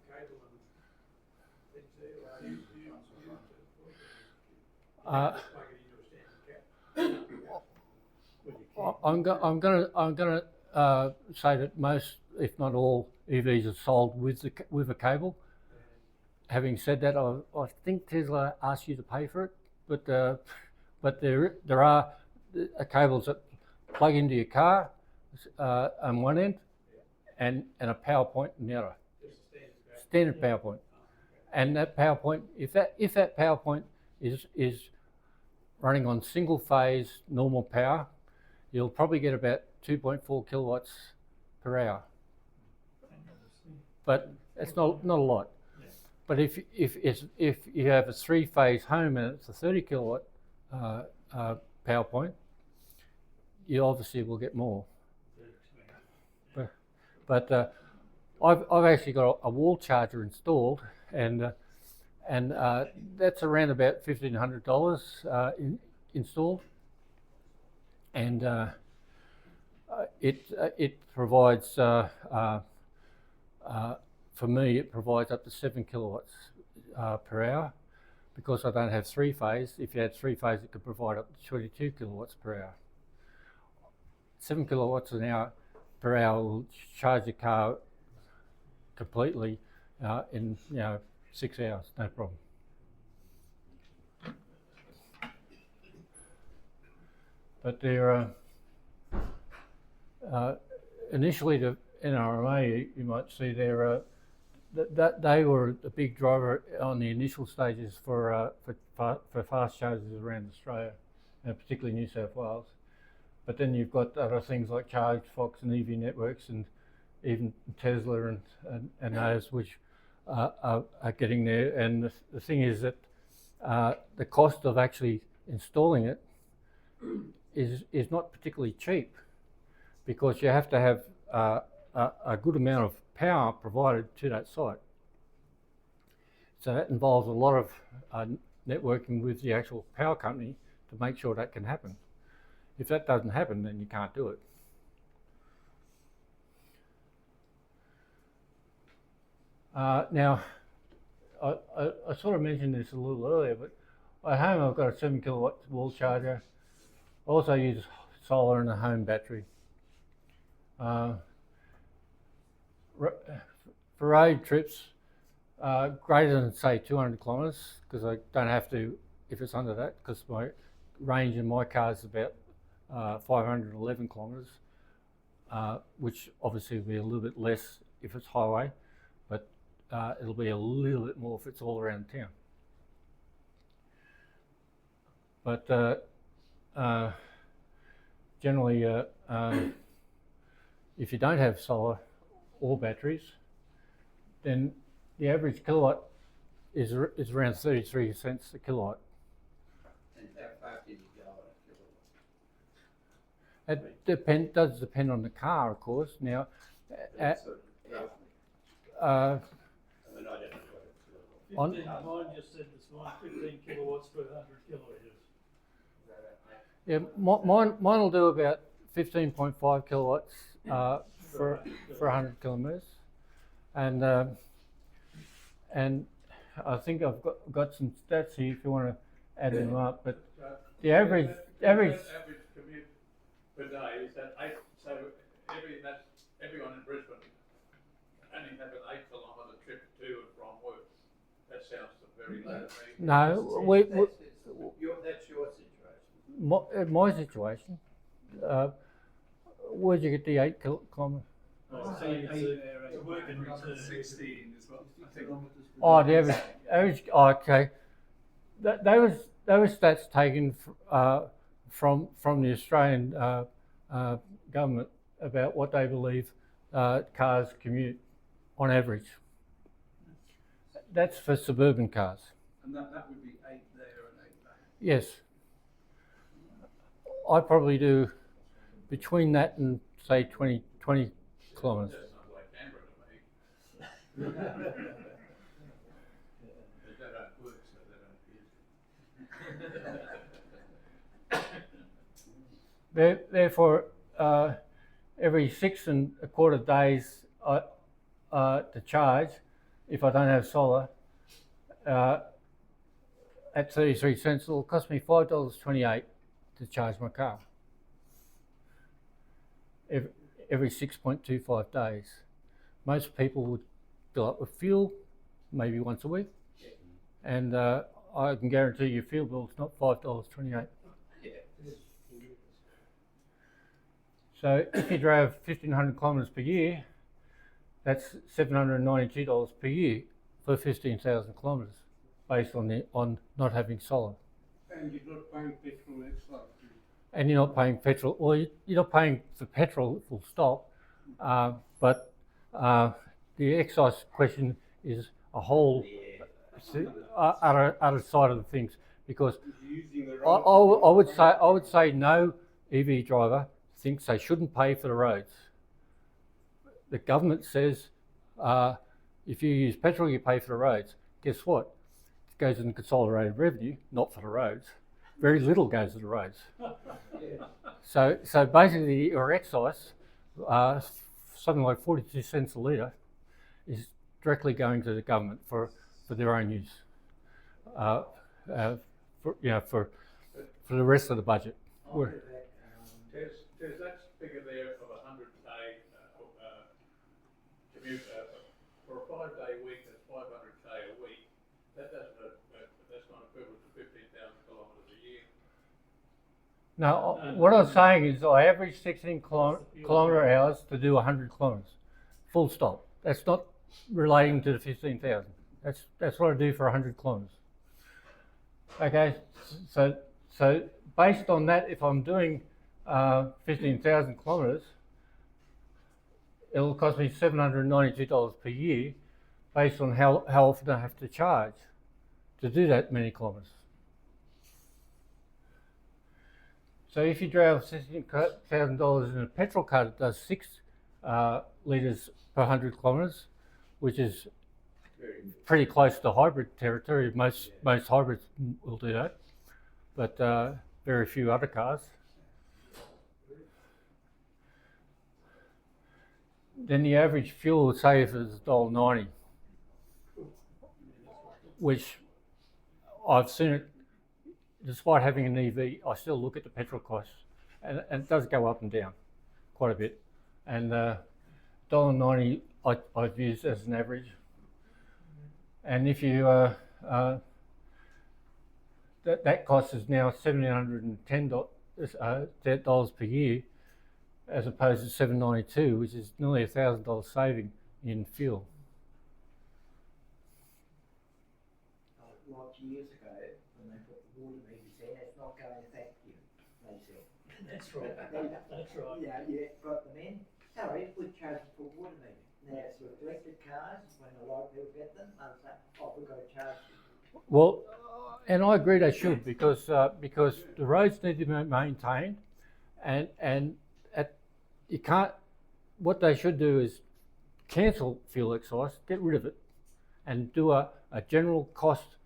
cable and things there. Plug it into a standard cap. I'm gonna say that most, if not all, EVs are sold with a cable. Having said that, I think Tesla asks you to pay for it, but there are cables that plug into your car on one end, and a power point on the other. Standard power point, and that power point, if that power point is running on single phase normal power, you'll probably get about 2.4 kilowatts per hour. But it's not a lot. But if you have a 3-phase home and it's a 30 kilowatt power point, you obviously will get more. But I've actually got a wall charger installed, and that's around about $1,500 installed, and it provides. For me, it provides up to 7 kilowatts per hour, because I don't have 3-phase. If you had 3-phase, it could provide up to 22 kilowatts per hour. 7 kilowatts an hour per hour will charge the car completely in 6 hours, no problem. But they're initially the NRMA, you might see they're that they were a big driver on the initial stages for fast chargers around Australia, and particularly New South Wales. But then you've got other things like ChargeFox and EV Networks, and even Tesla and those which are getting there. And the thing is that the cost of actually installing it is not particularly cheap, because you have to have a good amount of power provided to that site. So that involves a lot of networking with the actual power company to make sure that can happen. If that doesn't happen, then you can't do it. Now, I sort of mentioned this a little earlier, but at home I've got a 7 kilowatt wall charger. I also use solar and a home battery. For road trips, greater than say 200 kilometres, because I don't have to if it's under that, because my range in my car is about 511 kilometres, which obviously will be a little bit less if it's highway, but it'll be a little bit more if it's all around town. But generally, if you don't have solar or batteries, then the average kilowatt is around 33 cents a kilowatt. And how far can you go on a kilowatt? It does depend on the car, of course. Now, Sort of roughly. uh, I mean, I don't know what it's Mine just said this morning, 15 kilowatts per 100 kilometres. yeah, mine will do about 15.5 kilowatts for 100 kilometres, and I think I've got some stats here if you want to add them up. But the average average commute per day is that 8. So everyone in Brisbane only have an 8 kilometre trip to and from work. That sounds very low to me. no, That's your situation. my situation. Where'd you get the 8 kilometre? Oh, so it's a work and return. 16 as well, I think. Oh, the average. Oh, okay. They was stats taken from the Australian government about what they believe cars commute on average. That's for suburban cars. And that would be 8 there and 8 back. Yes. I probably do between that and say 20 kilometres. That sounds like Canberra to me. But they don't work, so they don't use it. Therefore, every 6.25 days to charge, if I don't have solar, at 33 cents, it'll cost me $5.28 to charge my car. Every 6.25 days. Most people would fill up with fuel maybe once a week, and I can guarantee your fuel bill's not $5.28. So if you drove 1,500 kilometres per year, that's $792 per year for 15,000 kilometres, based on not having solar. And you're not paying petrol extra. And you're not paying petrol, or you're not paying for petrol full stop, but the excise question is a whole other side of the things, because I would say no EV driver thinks they shouldn't pay for the roads. The government says if you use petrol, you pay for the roads. Guess what? It goes in consolidated revenue, not for the roads. Very little goes to the roads. So basically, your excise, something like 42 cents a litre, is directly going to the government for their own use, for the rest of the budget. There's that figure there of 100k commute for a 5-day week. That's 500k a week. That's not equivalent to 15,000 kilometres a year. No, what I was saying is I average 16 kilometre hours to do 100 kilometres, full stop. That's not relating to the 15,000. That's what I do for 100 kilometres. Okay, so based on that, if I'm doing 15,000 kilometres, it'll cost me $792 per year, based on how often I have to charge to do that many kilometres. So if you drive $16,000 in a petrol car that does 6 litres per 100 kilometres, which is pretty close to hybrid territory. Most hybrids will do that, but very few other cars. Then the average fuel save is $1.90, which I've seen it. Despite having an EV, I still look at the petrol costs, and it does go up and down quite a bit. And $1.90 I've used as an average. And if you that cost is now $1,710 per year, as opposed to $792, which is nearly $1,000 saving in fuel. Like years ago, when they put the water meters in, it's not going to vacuum, they said. That's right. That's right. Yeah, but the men, sorry, we charge for water meters. Now it's with electric cars, when a lot of people get them, they'll say, oh, we've got to charge you. Well, and I agree they should, because the roads need to be maintained, and you can't. What they should do is cancel fuel excise, get rid of it, and do a general cost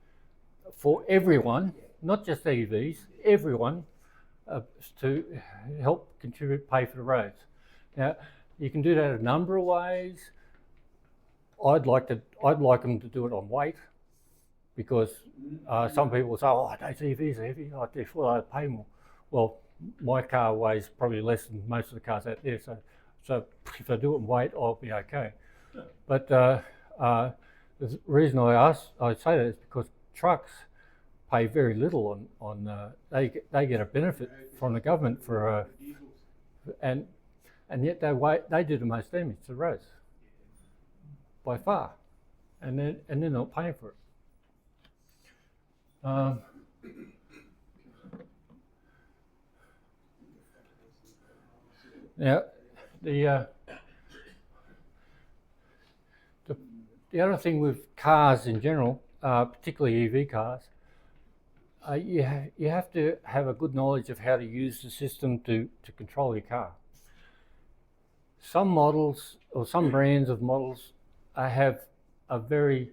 for everyone, not just EVs, everyone, to help contribute, pay for the roads. Now, you can do that a number of ways. I'd like them to do it on weight, because some people say, "Oh, those EVs are heavy. Oh, therefore I pay more." Well, my car weighs probably less than most of the cars out there, so if I do it in weight, I'll be okay. But the reason I say that is because trucks pay very little on they get a benefit from the government for and yet they do the most damage to the roads by far, and they're not paying for it. Now, the other thing with cars in general, particularly EV cars, you have to have a good knowledge of how to use the system to control your car. Some models or some brands of models have a very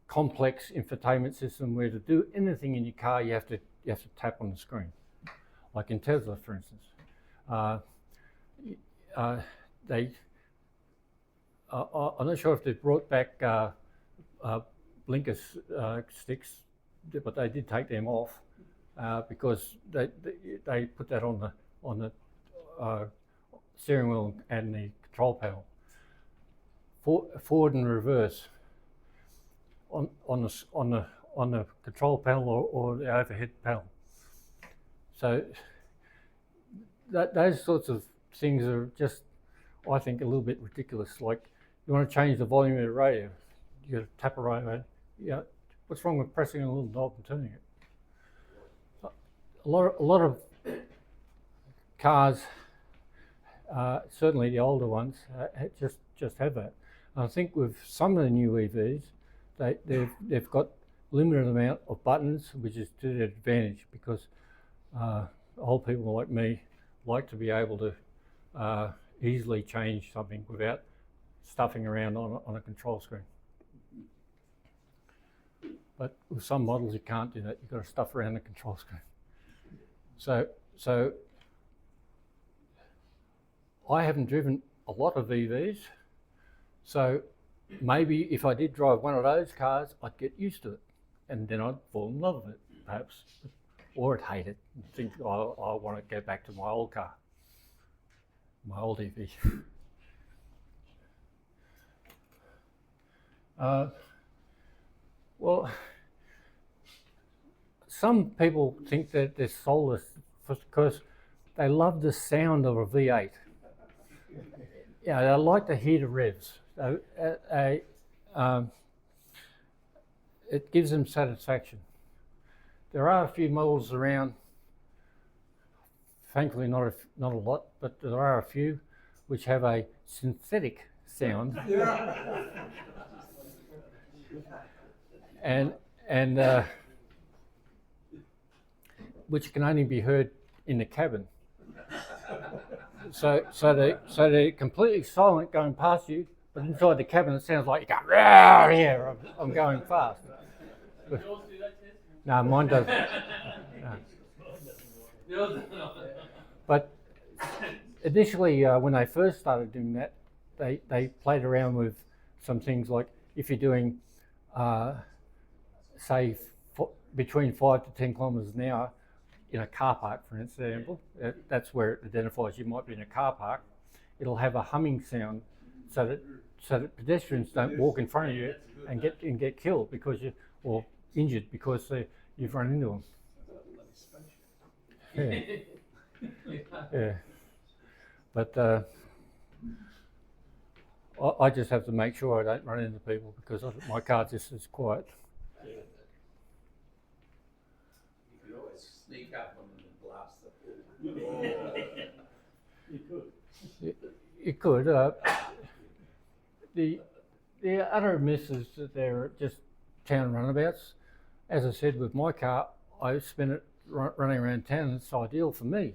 complex infotainment system where to do anything in your car you have to tap on the screen, like in Tesla, for instance. I'm not sure if they've brought back blinker sticks, but they did take them off because they put that on the steering wheel and the control panel, forward and reverse on the control panel or the overhead panel. So those sorts of things are just, I think, a little bit ridiculous. Like, you want to change the volume of the radio, you got to tap a radio. Yeah, what's wrong with pressing a little knob and turning it? A lot of cars, certainly the older ones, just have that. And I think with some of the new EVs, they've got limited amount of buttons, which is to their advantage, because old people like me like to be able to easily change something without stuffing around on a control screen. But with some models you can't do that. You've got to stuff around the control screen. So I haven't driven a lot of EVs, so maybe if I did drive one of those cars, I'd get used to it, and then I'd fall in love with it, perhaps, or I'd hate it and think, oh, I want to go back to my old car, my old EV. Well, some people think that they're soulless because they love the sound of a V8. Yeah, they like to hear the revs. It gives them satisfaction. There are a few models around, thankfully not a lot, but there are a few which have a synthetic sound. and which can only be heard in the cabin. so they're completely silent going past you, but inside the cabin it sounds like you're going, "Rah, yeah, I'm going fast." Does yours do that, Tess? No, mine doesn't. No. Yours doesn't. But initially, when they first started doing that, they played around with some things like if you're doing, say, between 5 to 10 kilometres an hour in a car park, for example, that's where it identifies you might be in a car park. It'll have a humming sound so that pedestrians don't walk in front of you and get killed or injured because you've run into them. Yeah. But I just have to make sure I don't run into people because my car just is quiet. You can always sneak up on them and blast them. You could. You could. The other myth is that they're just town runabouts. As I said, with my car, I spend it running around town and it's ideal for me.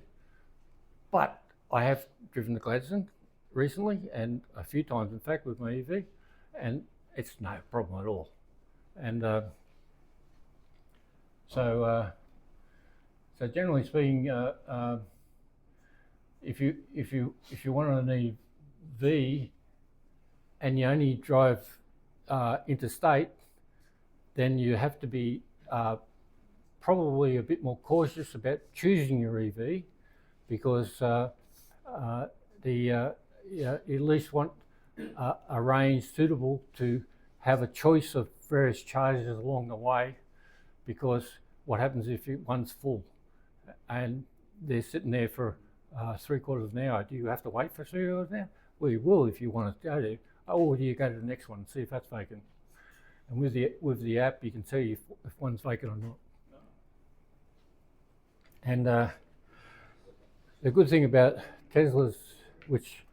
But I have driven to Gladstone recently and a few times, in fact, with my EV, and it's no problem at all. And so generally speaking, if you want an EV and you only drive interstate, then you have to be probably a bit more cautious about choosing your EV because you at least want a range suitable to have a choice of various charges along the way, because what happens if one's full and they're sitting there for 3/4 of an hour? Do you have to wait for 3/4 of an hour? Well, you will if you want to go there. Or do you go to the next one and see if that's vacant? And with the app, you can see if one's vacant or not. And the good thing about Teslas, which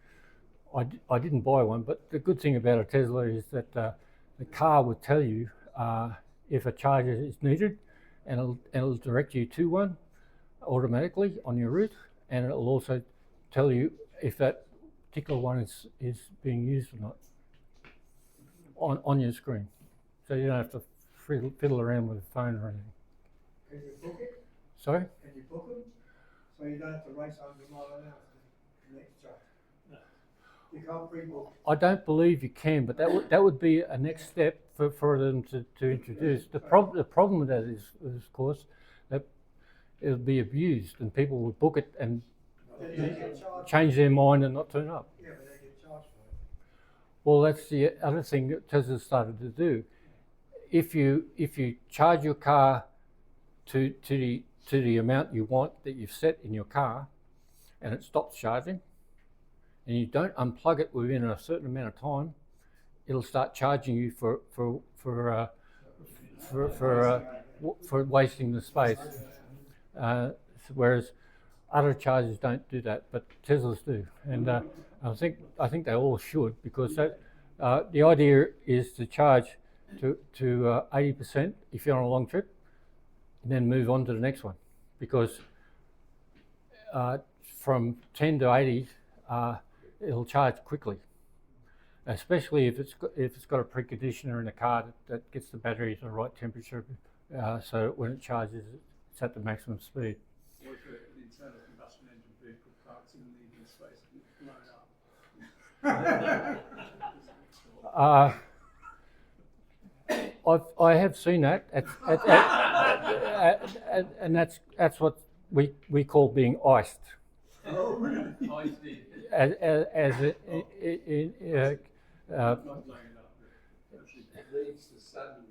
I didn't buy one, but the good thing about a Tesla is that the car will tell you if a charger is needed, and it'll direct you to one automatically on your route, and it'll also tell you if that particular one is being used or not on your screen. So you don't have to fiddle around with the phone or anything. Can you book it? Sorry? Can you book them? So you don't have to race 100 mile an hour to the next track? No. You can't pre-book. I don't believe you can, but that would be a next step for them to introduce. The problem with that is of course, that it'll be abused and people will book it and change their mind and not turn up. Yeah, but they get charged for it. Well, that's the other thing that Tesla started to do. If you charge your car to the amount you want that you've set in your car, and it stops charging, and you don't unplug it within a certain amount of time, it'll start charging you for wasting the space. Whereas other chargers don't do that, but Teslas do, and I think they all should, because that the idea is to charge to 80% if you're on a long trip, and then move on to the next one, because from 10 to 80, it'll charge quickly, especially if it's got a preconditioner in the car that gets the battery to the right temperature, so when it charges, it's at the maximum speed. What if the internal combustion engine vehicle parks in the EV space and it's blown up? I have seen that, and that's what we call being iced. Oh, really? I see. Not blowing it up. It leads to sudden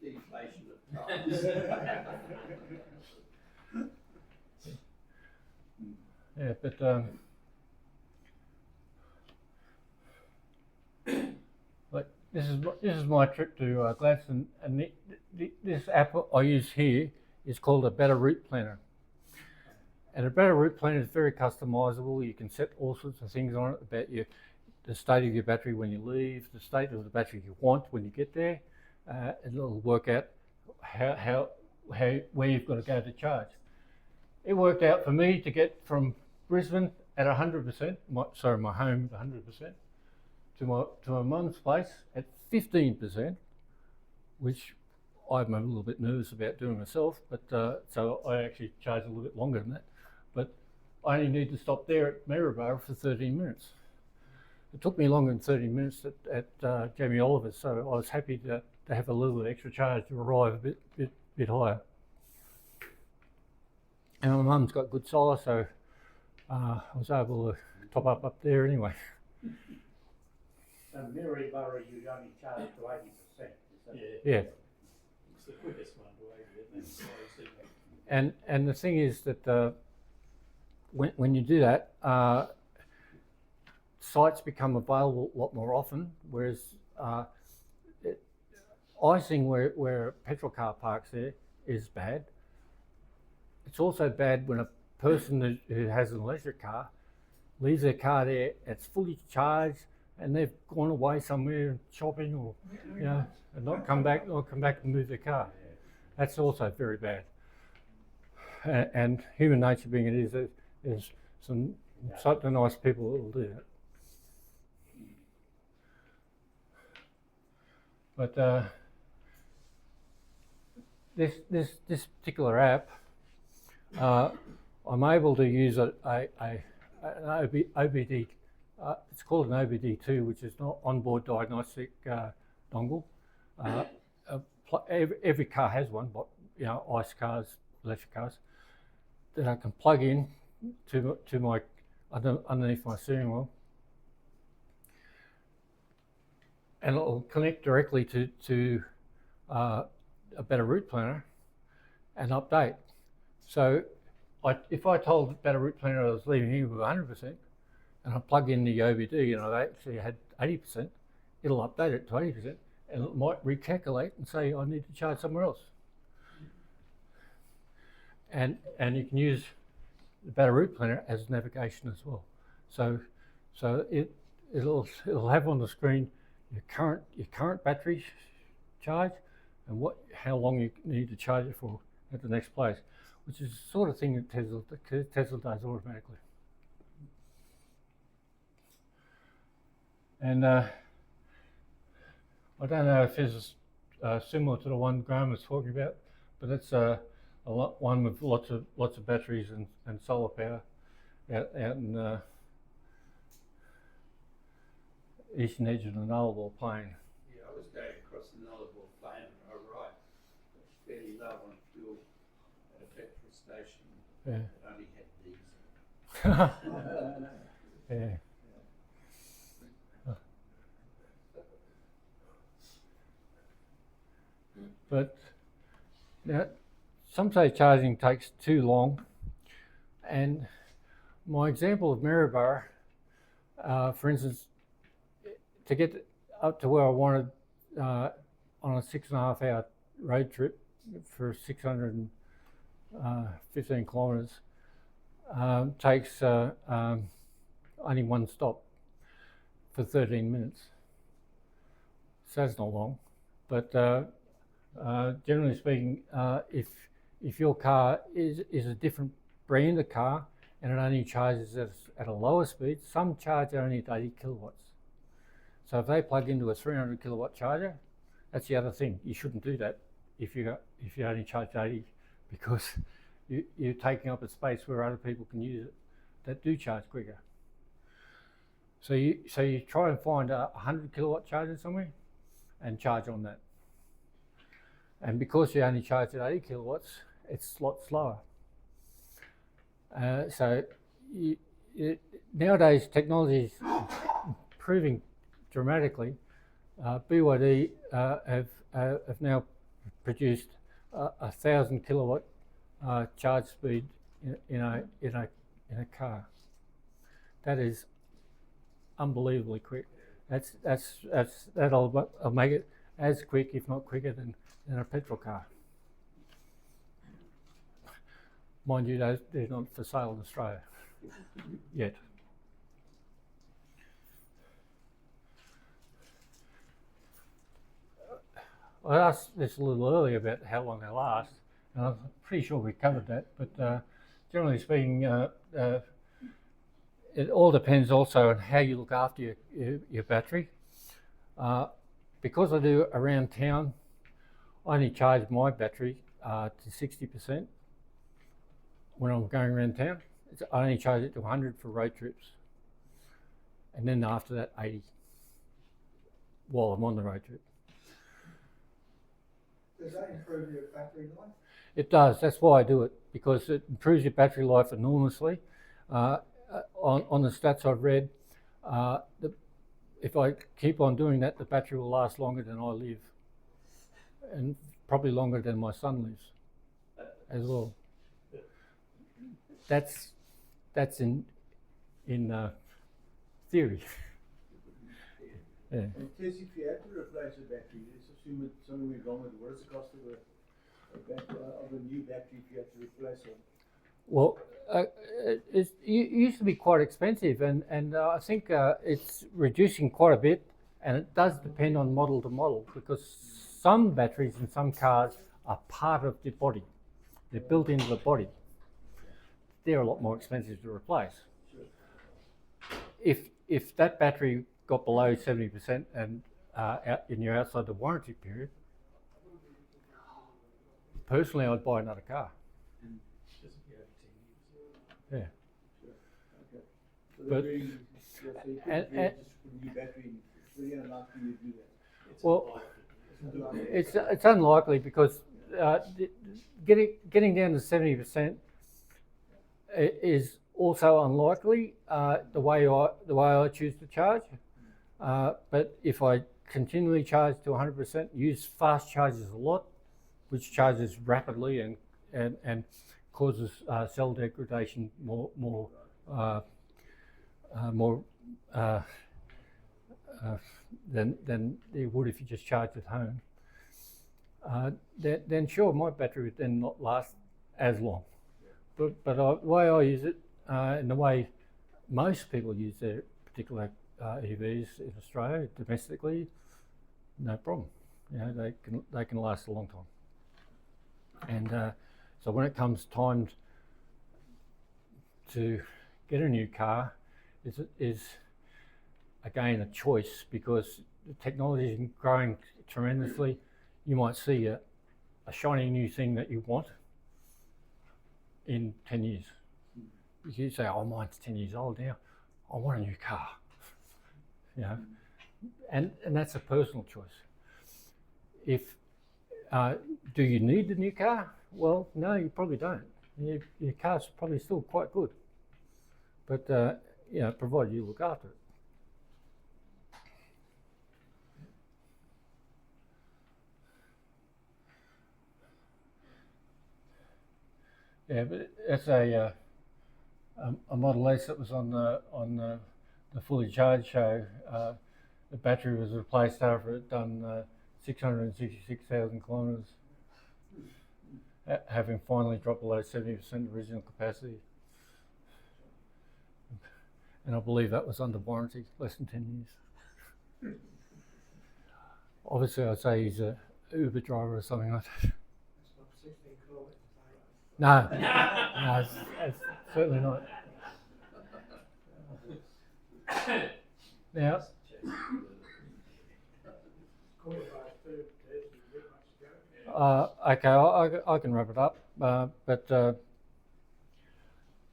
deflation of tires. Yeah, but this is my trip to Gladstone, and this app I use here is called a Better Route Planner. And a Better Route Planner is very customizable. You can set all sorts of things on it about the state of your battery when you leave, the state of the battery you want when you get there, and it'll work out where you've got to go to charge. It worked out for me to get from Brisbane at 100%. My home at 100%. To my mum's place at 15%, which I'm a little bit nervous about doing myself. But so I actually charge a little bit longer than that. But I only need to stop there at Maryborough for 13 minutes. It took me longer than 30 minutes at Jamie Oliver's, so I was happy to have a little extra charge to arrive a bit higher. And my mum's got good solar, so I was able to top up there anyway. So Maryborough, you'd only charge to 80%, is that? Yeah. It's the quickest one to 80, isn't it? And the thing is that when you do that, sites become available a lot more often, whereas icing where a petrol car parks there is bad. It's also bad when a person who has an electric car leaves their car there, it's fully charged, and they've gone away somewhere shopping or, you know, and not come back and move their car. That's also very bad. And human nature being it is, there's some certain nice people that will do that. But this particular app, I'm able to use an OBD. It's called an OBD2, which is not onboard diagnostic dongle. Every car has one, but you know, ICE cars, electric cars, that I can plug in to my underneath my steering wheel, and it'll connect directly to a Better Route Planner and update. So if I told Better Route Planner I was leaving here with 100%, and I plug in the OBD and I actually had 80%, it'll update it to 80%, and it might recalculate and say I need to charge somewhere else. And you can use the Better Route Planner as navigation as well. So it'll have on the screen your current battery charge and how long you need to charge it for at the next place, which is the sort of thing that Tesla does automatically. And I don't know if this is similar to the one Graham was talking about, but it's one with lots of batteries and solar power out in eastern edge of the Nullarbor Plain. Yeah, I was going across the Nullarbor Plain and I arrived fairly low on fuel at a petrol station that only had diesel. Yeah. But now, some say charging takes too long, and my example of Maryborough, for instance, to get up to where I wanted on a 6.5 hour road trip for 615 kilometres takes only one stop for 13 minutes. So that's not long, but generally speaking, if your car is a different brand of car and it only charges at a lower speed, some charge only at 80 kilowatts. So if they plug into a 300 kilowatt charger, that's the other thing. You shouldn't do that if you only charge 80, because you're taking up a space where other people can use it that do charge quicker. So you try and find a 100 kilowatt charger somewhere and charge on that. And because you only charge at 80 kilowatts, it's a lot slower. So nowadays technology is improving dramatically. BYD have now produced 1,000 kilowatt charge speed in a car. That is unbelievably quick. That'll make it as quick, if not quicker, than a petrol car. Mind you, they're not for sale in Australia yet. I asked this a little earlier about how long they last, and I'm pretty sure we covered that, but generally speaking, it all depends also on how you look after your battery. Because I do around town, I only charge my battery to 60% when I'm going around town. I only charge it to 100 for road trips, and then after that 80 while I'm on the road trip. Does that improve your battery life? It does. That's why I do it, because it improves your battery life enormously. On the stats I've read, if I keep on doing that, the battery will last longer than I live, and probably longer than my son lives as well. That's in theory. Yeah. In case if you had to replace a battery, let's assume that something went wrong with it, what is the cost of a new battery if you had to replace it? Well, it used to be quite expensive, and I think it's reducing quite a bit, and it does depend on model to model, because some batteries in some cars are part of the body. They're built into the body. They're a lot more expensive to replace. If that battery got below 70% and and you're outside the warranty period, personally I'd buy another car. Yeah. Okay. So But- so you and- could just put a new battery in. It's very unlikely you do that. Well, It's unlikely. it's unlikely, because getting down to 70% is also unlikely the way I choose to charge. But if I continually charge to 100%, use fast chargers a lot, which charges rapidly and causes cell degradation more than it would if you just charged at home. Then sure, my battery would then not last as long. But the way I use it, and the way most people use their particular EVs in Australia domestically, no problem. You know, they can last a long time. And so when it comes time to get a new car, is again a choice, because the technology is growing tremendously. You might see a shiny new thing that you want in 10 years. You say, oh, mine's 10 years old now, I want a new car. You know, and that's a personal choice. Do you need the new car? Well, no, you probably don't. Your car's probably still quite good, but you know, provided you look after it. Yeah, but that's a Model S that was on the fully charged show. The battery was replaced after it done 666,000 kilometres, having finally dropped below 70% original capacity. And I believe that was under warranty, less than 10 years. Obviously, I'd say he's a Uber driver or something like that. No, no, it's certainly not. Now, okay, I can wrap it up. But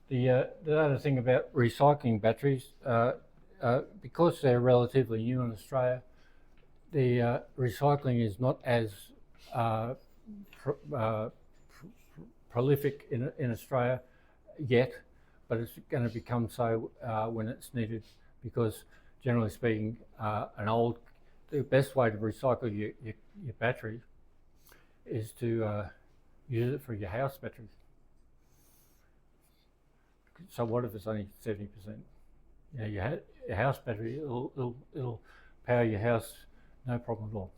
the other thing about recycling batteries, because they're relatively new in Australia, the recycling is not as prolific in Australia yet, but it's going to become so when it's needed, because generally speaking, the best way to recycle your battery is to use it for your house battery. So what if it's only 70%? You know, your house battery, it'll power your house, no problem at all.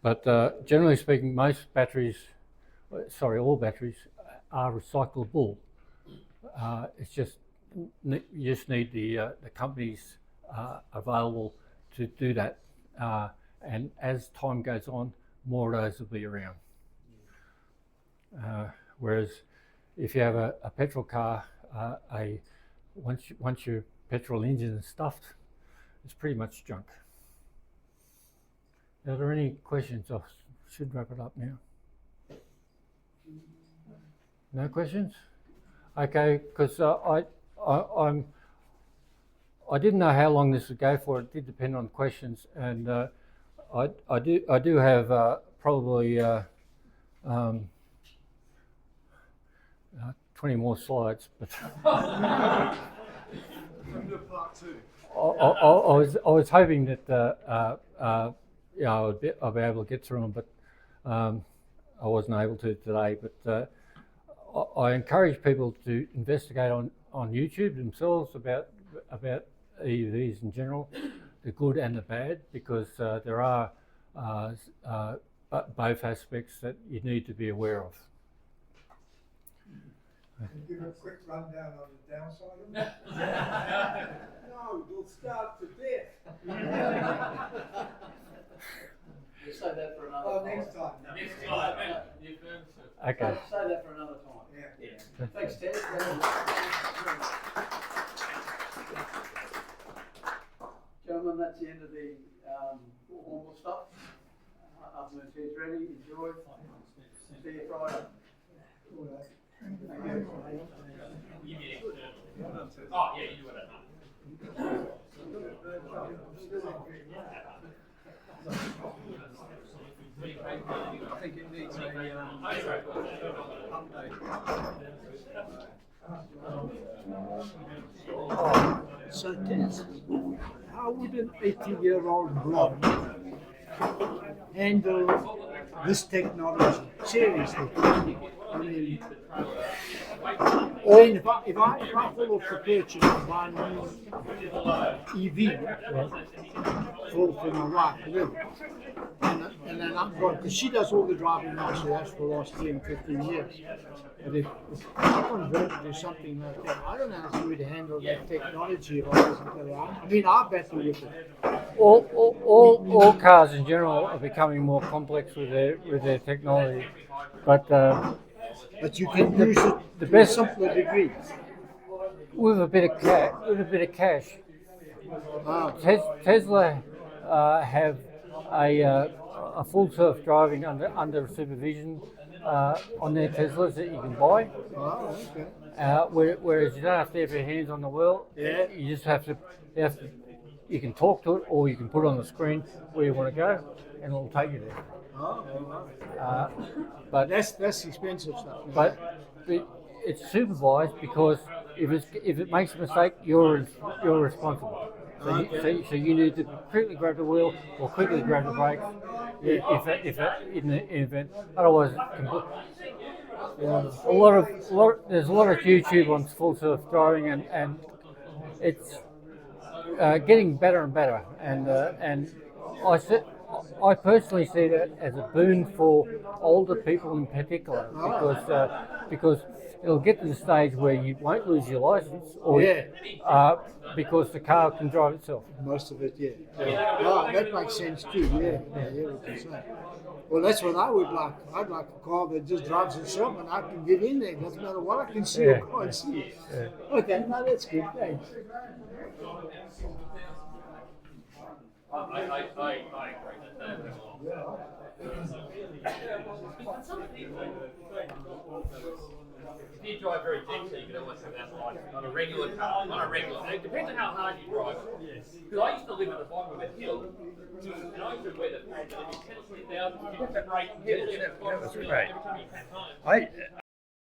But generally speaking, most batteries, all batteries are recyclable. It's just you just need the companies available to do that. And as time goes on, more of those will be around. Whereas if you have a petrol car, once your petrol engine is stuffed, it's pretty much junk. Are there any questions? I should wrap it up now. No questions? Okay, because I didn't know how long this would go for. It did depend on questions, and I do have probably 20 more slides, but Part two. I was hoping that I'll be able to get through them, but I wasn't able to today. But I encourage people to investigate on YouTube themselves about EVs in general, the good and the bad, because there are both aspects that you need to be aware of. Give a quick rundown on the downside of it. No, we'll start to death. We'll save that for another Oh, time. next time. Next time, the affirmative. Okay. Save that for another time. Yeah. Thanks, Ted. Gentlemen, that's the end of the formal stuff. Afternoon tea's ready. Enjoy. See you Friday. Thank you. Give me an external. Oh, yeah, you do it at home. I think it needs a update. So, Des, how would an 80-year-old bloke handle this technology seriously? I mean, if I fall off the perch and buy a new EV for my wife, and then I'm going, because she does all the driving now, she has for the last 10, 15 years. But if I convert to something like that, I don't know how she would handle that technology if I wasn't around. I mean, I battle with it. All cars in general are becoming more complex with their technology, but you can use it the to best- a simpler degree. with a bit of cash. Ah. Tesla have a full self-driving under supervision on their Teslas that you can buy. Oh, okay. Whereas you don't have to have your hands on the wheel. Yeah. You just have to. You can talk to it, or you can put it on the screen where you want to go, and it'll take you there. Oh, But that's expensive stuff. but it's supervised, because if it makes a mistake, you're responsible. So you need to quickly grab the wheel or quickly grab the brakes if in the event. Otherwise, there's a lot of YouTube on full self-driving, and it's getting better and better. And I personally see that as a boon for older people in particular, because it'll get to the stage where you won't lose your license, or because the car can drive itself. Most of it, yeah. Oh, that makes sense too. Yeah, what you're saying. Well, that's what I would like. I'd like a car that just drives itself, and I can get in there. Doesn't matter what I can see or can't see. Okay, no, that's good. Thanks. I agree if you drive very deeply, you can almost have that like on a regular car, it depends on how hard you drive. Because I used to live at the bottom of a hill, and I used to wear the 10,000, you have to brake every time you came home.